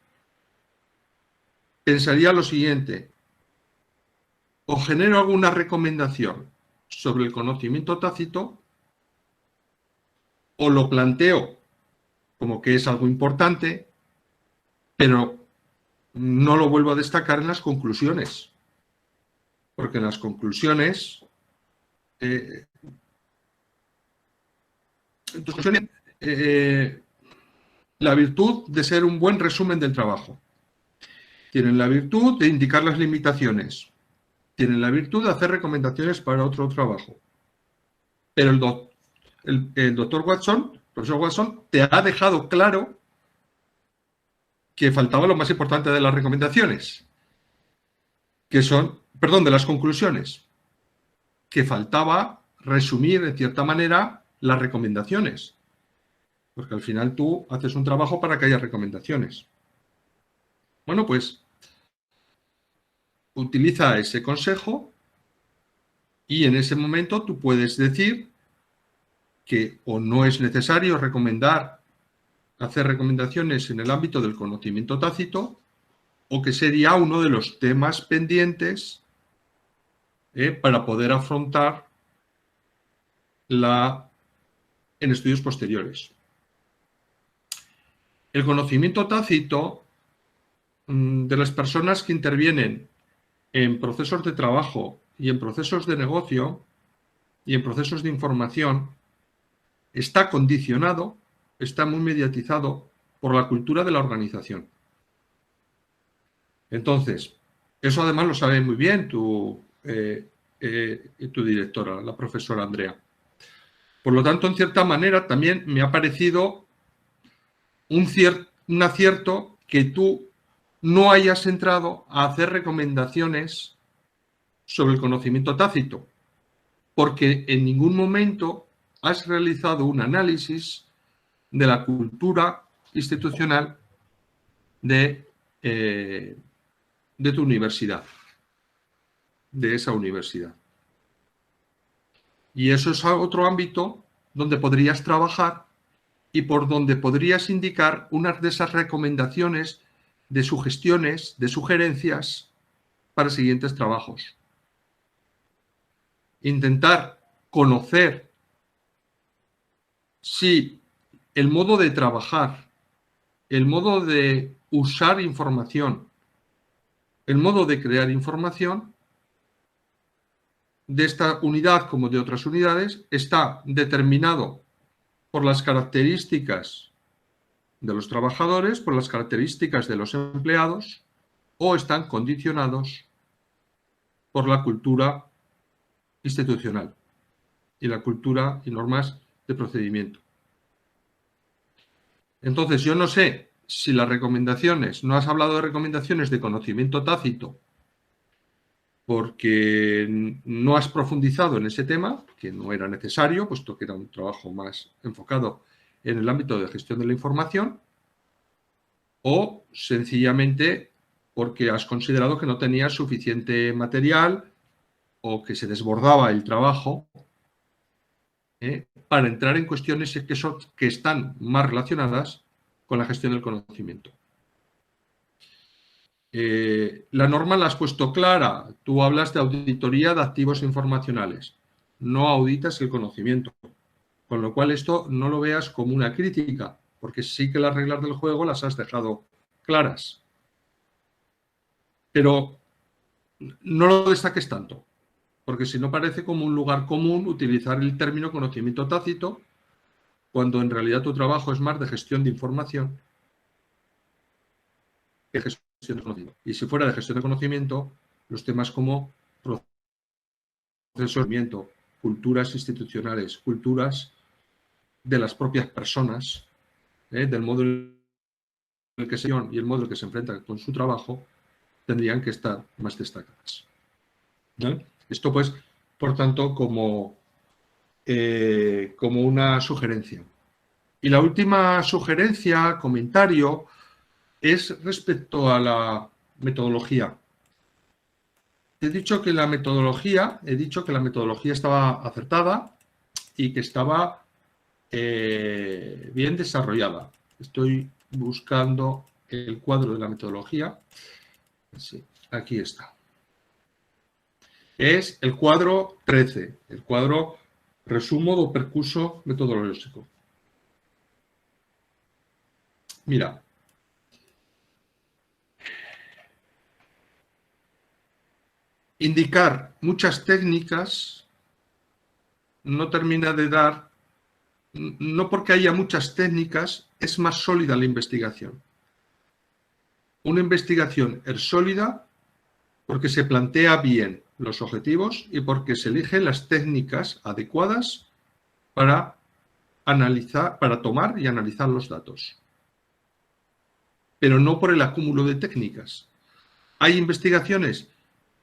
pensaría lo siguiente: o genero alguna recomendación sobre el conocimiento tácito, o lo planteo como que es algo importante, pero no lo vuelvo a destacar en las conclusiones, porque en las conclusiones la virtud de ser un buen resumen del trabajo. Tienen la virtud de indicar las limitaciones. Tienen la virtud de hacer recomendaciones para otro trabajo. Pero el doctor Watson, el profesor Watson, te ha dejado claro que faltaba lo más importante de las recomendaciones, que son, perdón, de las conclusiones, que faltaba resumir, en cierta manera, las recomendaciones. Porque al final tú haces un trabajo para que haya recomendaciones. Bueno, pues utiliza ese consejo y en ese momento tú puedes decir que o no es necesario hacer recomendaciones en el ámbito del conocimiento tácito, o que sería uno de los temas pendientes para poder afrontar en estudios posteriores. El conocimiento tácito de las personas que intervienen en procesos de trabajo y en procesos de negocio y en procesos de información está condicionado, está muy mediatizado por la cultura de la organización. Entonces, eso además lo sabe muy bien tu directora, la profesora Andrea. Por lo tanto, en cierta manera, también me ha parecido un acierto que tú no hayas entrado a hacer recomendaciones sobre el conocimiento tácito, porque en ningún momento has realizado un análisis de la cultura institucional de tu universidad, de esa universidad. Y eso es otro ámbito donde podrías trabajar y por donde podrías indicar unas de esas recomendaciones de sugestiones, de sugerencias para siguientes trabajos. Intentar conocer si el modo de trabajar, el modo de usar información, el modo de crear información de esta unidad como de otras unidades está determinado por las características de los trabajadores, por las características de los empleados, o están condicionados por la cultura institucional y la cultura y normas de procedimiento. Entonces, yo no sé si las recomendaciones, no has hablado de recomendaciones de conocimiento tácito porque no has profundizado en ese tema, que no era necesario, puesto que era un trabajo más enfocado en el ámbito de gestión de la información, o sencillamente porque has considerado que no tenías suficiente material o que se desbordaba el trabajo para entrar en cuestiones que están más relacionadas con la gestión del conocimiento. La norma la has puesto clara. Tú hablas de auditoría de activos informacionales. No auditas el conocimiento. Con lo cual esto no lo veas como una crítica, porque sí que las reglas del juego las has dejado claras. Pero no lo destaques tanto, porque si no parece como un lugar común utilizar el término conocimiento tácito, cuando en realidad tu trabajo es más de gestión de información que gestión de conocimiento. Y si fuera de gestión de conocimiento, los temas como procesos de conocimiento, culturas institucionales, culturas de las propias personas, del modo en el que se y el modo en el que se enfrentan con su trabajo, tendrían que estar más destacadas. ¿Vale? Esto, pues, por tanto, como una sugerencia. Y la última sugerencia, comentario, es respecto a la metodología. He dicho que la metodología estaba acertada y que estaba bien desarrollada. Estoy buscando el cuadro de la metodología. Sí, aquí está. Es el cuadro 13, el cuadro resumo do percurso metodológico. Mira. Indicar muchas técnicas no termina de dar, no porque haya muchas técnicas es más sólida la investigación. Una investigación es sólida porque se plantea bien los objetivos y porque se eligen las técnicas adecuadas para analizar, para tomar y analizar los datos. Pero no por el acúmulo de técnicas. Hay investigaciones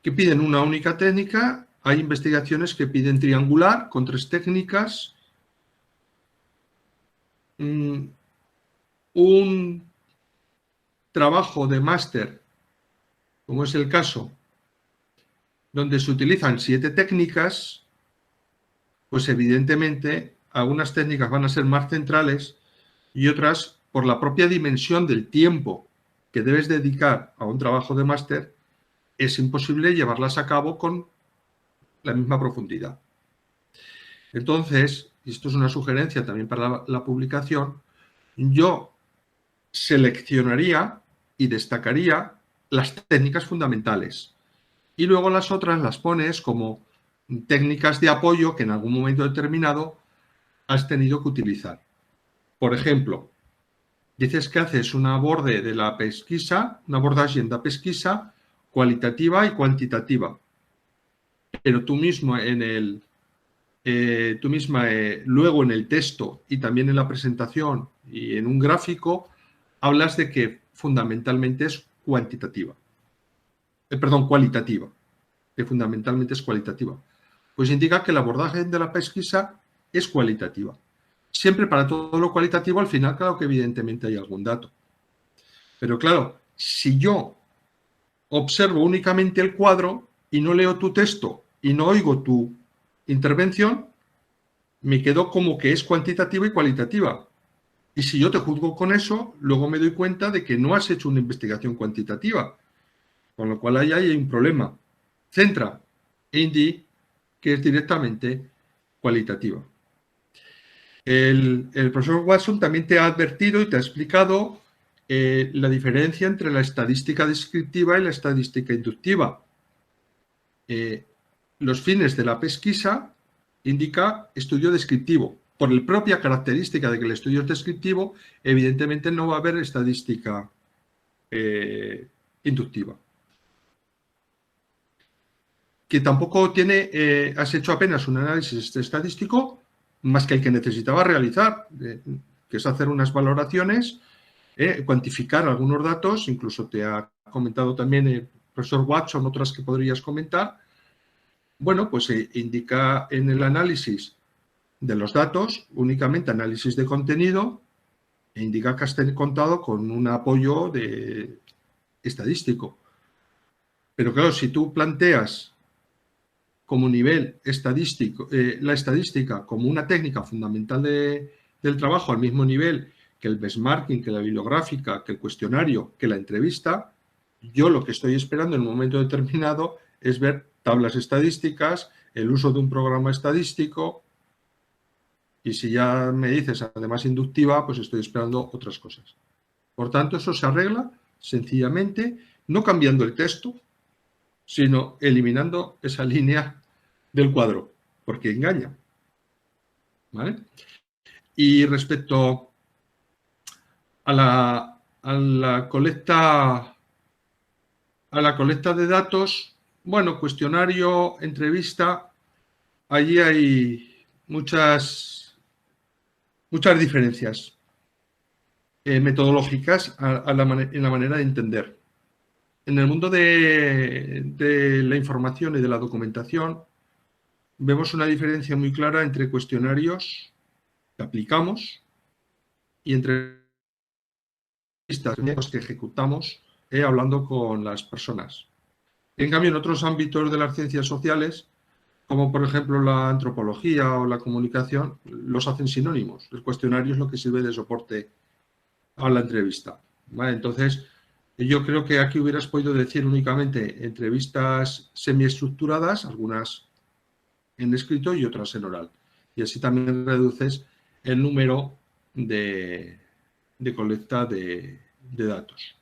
que piden una única técnica, hay investigaciones que piden triangular con 3 técnicas, un trabajo de máster, como es el caso, donde se utilizan 7 técnicas, pues evidentemente algunas técnicas van a ser más centrales y otras, por la propia dimensión del tiempo que debes dedicar a un trabajo de máster, es imposible llevarlas a cabo con la misma profundidad. Entonces, y esto es una sugerencia también para la publicación, yo seleccionaría y destacaría las técnicas fundamentales y luego las otras las pones como técnicas de apoyo que en algún momento determinado has tenido que utilizar. Por ejemplo, dices que haces un aborde de la pesquisa, un abordaje de la pesquisa cualitativa y cuantitativa, pero tú mismo luego en el texto y también en la presentación y en un gráfico hablas de que fundamentalmente es cualitativa, que fundamentalmente es cualitativa. Pues indica que el abordaje de la pesquisa es cualitativa. Siempre para todo lo cualitativo, al final, claro que evidentemente hay algún dato. Pero claro, si yo observo únicamente el cuadro y no leo tu texto y no oigo tu intervención, me quedo como que es cuantitativa y cualitativa. Y si yo te juzgo con eso, luego me doy cuenta de que no has hecho una investigación cuantitativa. Con lo cual ahí hay un problema. Centra e di que es directamente cualitativa. El profesor Watson también te ha advertido y te ha explicado la diferencia entre la estadística descriptiva y la estadística inductiva. Los fines de la pesquisa indica estudio descriptivo. Por la propia característica de que el estudio es descriptivo, evidentemente no va a haber estadística inductiva. Que tampoco has hecho apenas un análisis estadístico más que el que necesitaba realizar, que es hacer unas valoraciones, cuantificar algunos datos, incluso te ha comentado también el profesor Watson otras que podrías comentar. Bueno, pues indica en el análisis de los datos únicamente análisis de contenido e indica que has contado con un apoyo estadístico. Pero claro, si tú planteas como nivel estadístico, la estadística como una técnica fundamental del trabajo al mismo nivel que el benchmarking, que la bibliográfica, que el cuestionario, que la entrevista, yo lo que estoy esperando en un momento determinado es ver tablas estadísticas, el uso de un programa estadístico y si ya me dices además inductiva, pues estoy esperando otras cosas. Por tanto, eso se arregla sencillamente no cambiando el texto, sino eliminando esa línea del cuadro, porque engaña. ¿Vale? Y respecto a la colecta de datos, bueno, cuestionario, entrevista, allí hay muchas diferencias metodológicas en la manera de entender. En el mundo de la información y de la documentación vemos una diferencia muy clara entre cuestionarios que aplicamos y entre entrevistas que ejecutamos hablando con las personas. En cambio, en otros ámbitos de las ciencias sociales, como por ejemplo la antropología o la comunicación, los hacen sinónimos. El cuestionario es lo que sirve de soporte a la entrevista. ¿Vale? Entonces, yo creo que aquí hubieras podido decir únicamente entrevistas semiestructuradas, algunas en escrito y otras en oral. Y así también reduces el número de colecta de datos.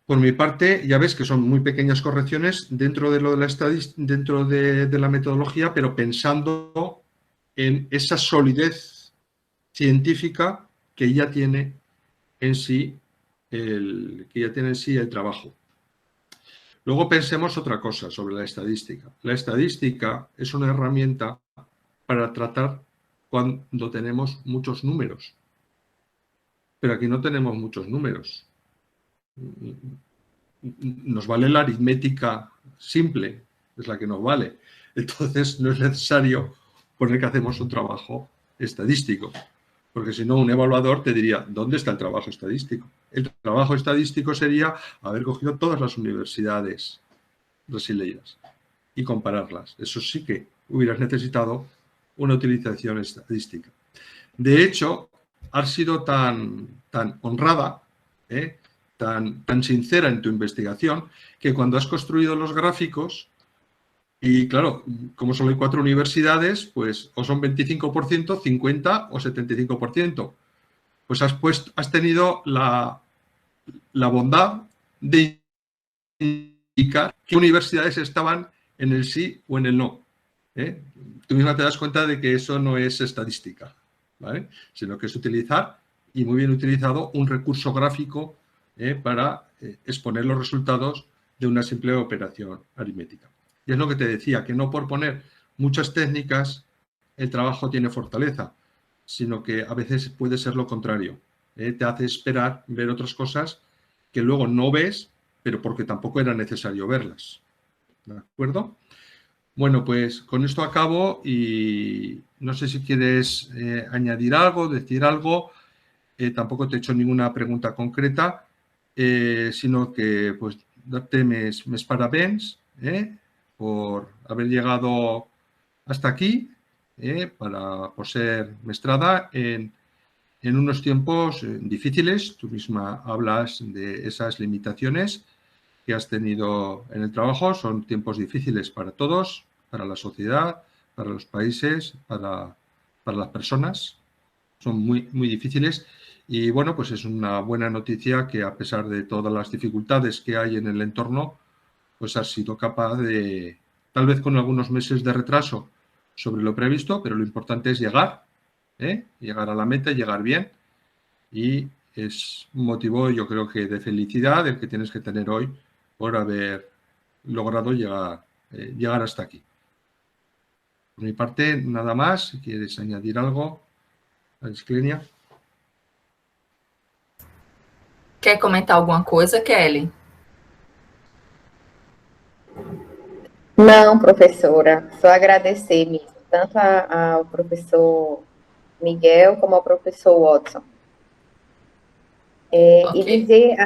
Por mi parte, ya ves que son muy pequeñas correcciones dentro de lo de la metodología, pero pensando en esa solidez científica que ya tiene en sí el trabajo. Luego pensemos otra cosa sobre la estadística. La estadística es una herramienta para tratar cuando tenemos muchos números. Pero aquí no tenemos muchos números. Nos vale la aritmética simple, es la que nos vale. Entonces no es necesario poner que hacemos un trabajo estadístico, porque si no un evaluador te diría, ¿dónde está el trabajo estadístico? El trabajo estadístico sería haber cogido todas las universidades brasileñas y compararlas. Eso sí que hubieras necesitado una utilización estadística. De hecho, has sido tan honrada, tan sincera en tu investigación, que cuando has construido los gráficos, y claro, como solo hay 4 universidades, pues o son 25%, 50% o 75%, pues has tenido la bondad de indicar qué universidades estaban en el sí o en el no. Tú misma te das cuenta de que eso no es estadística, ¿vale? Sino que es utilizar, y muy bien utilizado, un recurso gráfico para exponer los resultados de una simple operación aritmética. Y es lo que te decía, que no por poner muchas técnicas el trabajo tiene fortaleza, sino que a veces puede ser lo contrario. Te hace esperar ver otras cosas que luego no ves, pero porque tampoco era necesario verlas. ¿De acuerdo? Bueno, pues con esto acabo y no sé si quieres añadir algo, decir algo. Tampoco te he hecho ninguna pregunta concreta, sino que pues darte mis parabéns por haber llegado hasta aquí, por ser mestrada en unos tiempos difíciles. Tú misma hablas de esas limitaciones que has tenido en el trabajo. Son tiempos difíciles para todos, para la sociedad, para los países, para las personas. Son muy, muy difíciles. Y bueno, pues es una buena noticia que a pesar de todas las dificultades que hay en el entorno, pues has sido capaz de, tal vez con algunos meses de retraso sobre lo previsto, pero lo importante es llegar, llegar a la meta, llegar bien. Y es un motivo, yo creo que de felicidad el que tienes que tener hoy por haber logrado llegar hasta aquí. Por mi parte, nada más. Si quieres añadir algo, Arisclenia. Quer comentar alguma coisa, Kelly? Não, professora, só agradecer mesmo, tanto ao professor Miguel como ao professor Watson. Okay.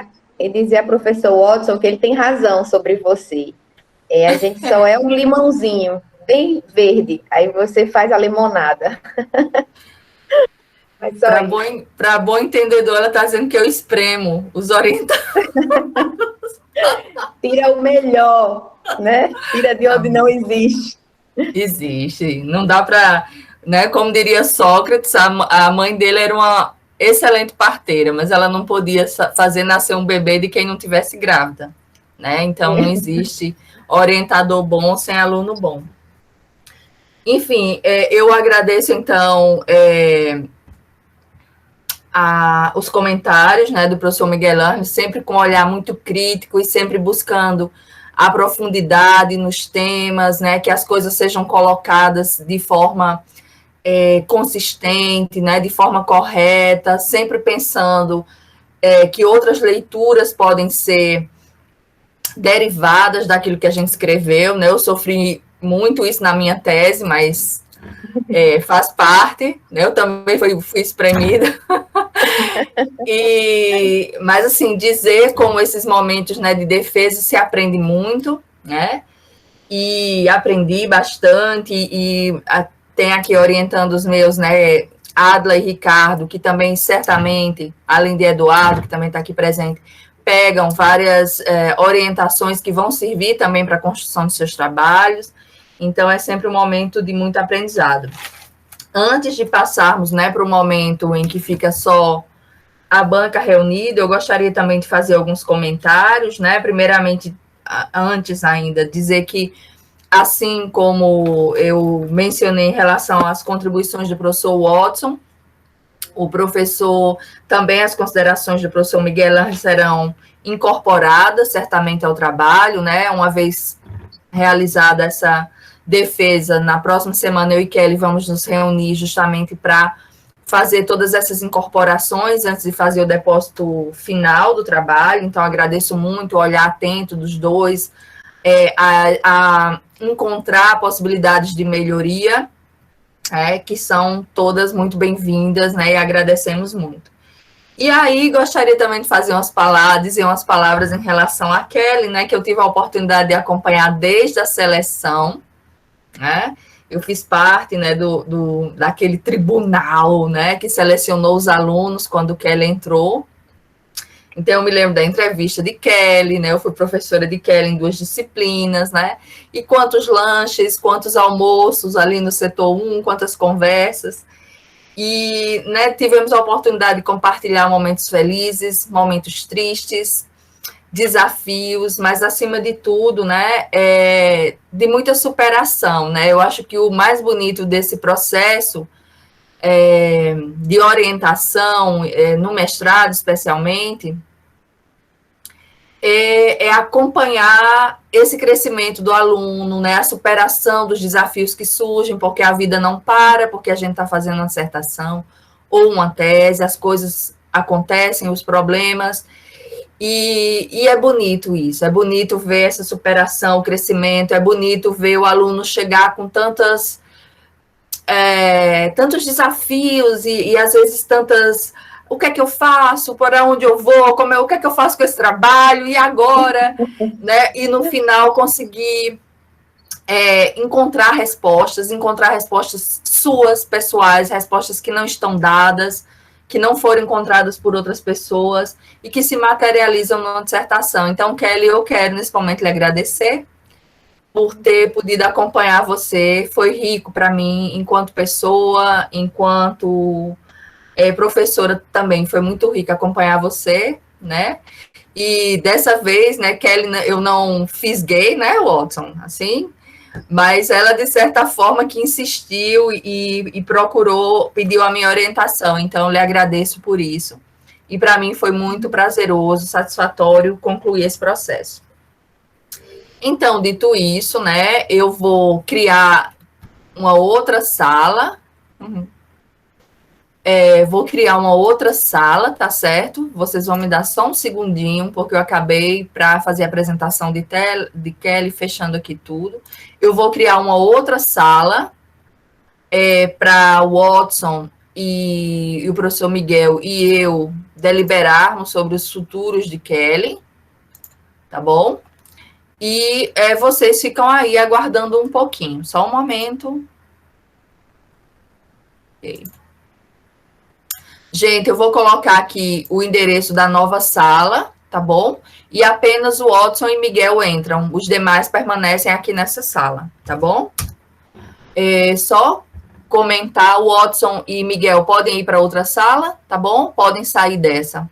E dizer ao professor Watson que ele tem razão sobre você. A gente só é um limãozinho, bem verde, aí você faz a limonada. Para bom entendedor, ela está dizendo que eu espremo os orientados. Tira o melhor, né? Tira de onde não existe. Existe. Não dá para, né? Como diria Sócrates, a mãe dele era uma excelente parteira, mas ela não podia fazer nascer um bebê de quem não tivesse grávida, né? Então não existe orientador bom sem aluno bom. Enfim, eu agradeço então os comentários, né, do professor Miguel Ângelo, sempre com um olhar muito crítico e sempre buscando a profundidade nos temas, né, que as coisas sejam colocadas de forma consistente, né, de forma correta, sempre pensando que outras leituras podem ser derivadas daquilo que a gente escreveu, né? Eu sofri muito isso na minha tese, mas faz parte, né? Eu também fui espremida. Mas, assim, dizer como esses momentos, né, de defesa se aprende muito, né? E aprendi bastante, e tem aqui orientando os meus, né, Adla e Ricardo, que também certamente, além de Eduardo, que também está aqui presente, pegam várias orientações que vão servir também para a construção dos seus trabalhos. Então, é sempre um momento de muito aprendizado. Antes de passarmos, né, para o momento em que fica só a banca reunida, eu gostaria também de fazer alguns comentários, né? Primeiramente, antes ainda, dizer que, assim como eu mencionei em relação às contribuições do professor Watson, o professor, também as considerações do professor Miguel Ângelo serão incorporadas certamente ao trabalho, né? Uma vez realizada essa defesa, na próxima semana eu e Kelly vamos nos reunir justamente para fazer todas essas incorporações antes de fazer o depósito final do trabalho. Então, agradeço muito o olhar atento dos dois, a encontrar possibilidades de melhoria, que são todas muito bem-vindas, né, e agradecemos muito. E aí, gostaria também de fazer dizer umas palavras em relação a Kelly, né, que eu tive a oportunidade de acompanhar desde a seleção, né, Eu fiz parte, né, daquele tribunal, né, que selecionou os alunos quando Kelly entrou. Então, eu me lembro da entrevista de Kelly, né? Eu fui professora de Kelly em 2 disciplinas, né? E quantos lanches, quantos almoços ali no setor 1, quantas conversas. E, né, tivemos a oportunidade de compartilhar momentos felizes, momentos tristes, desafios, mas, acima de tudo, né, de muita superação, né? Eu acho que o mais bonito desse processo de orientação, no mestrado, especialmente, é acompanhar esse crescimento do aluno, né, a superação dos desafios que surgem, porque a vida não para, porque a gente está fazendo uma dissertação ou uma tese, as coisas acontecem, os problemas, e é bonito isso, é bonito ver essa superação, o crescimento, é bonito ver o aluno chegar com tantos desafios e às vezes tantas... O que é que eu faço? Para onde eu vou? O que é que eu faço com esse trabalho? E agora? Né? E no final conseguir encontrar respostas suas, pessoais, respostas que não estão dadas, que não foram encontradas por outras pessoas e que se materializam numa dissertação. Então, Kelly, eu quero nesse momento lhe agradecer por ter podido acompanhar você. Foi rico para mim enquanto pessoa, enquanto professora também. Foi muito rico acompanhar você, né? E dessa vez, né, Kelly, eu não fisguei, né, Watson, assim, mas ela, de certa forma, que insistiu e procurou, pediu a minha orientação. Então, eu lhe agradeço por isso. E para mim foi muito prazeroso, satisfatório concluir esse processo. Então, dito isso, né, eu vou criar uma outra sala. Vou criar uma outra sala, tá certo? Vocês vão me dar só um segundinho, porque eu acabei para fazer a apresentação de Kelly, fechando aqui tudo. Eu vou criar uma outra sala para o Watson e o professor Miguel e eu deliberarmos sobre os futuros de Kelly, tá bom? E vocês ficam aí aguardando um pouquinho, só um momento. Ok. Gente, eu vou colocar aqui o endereço da nova sala, tá bom? E apenas o Watson e Miguel entram, os demais permanecem aqui nessa sala, tá bom? Só comentar, o Watson e Miguel podem ir para outra sala, tá bom? Podem sair dessa.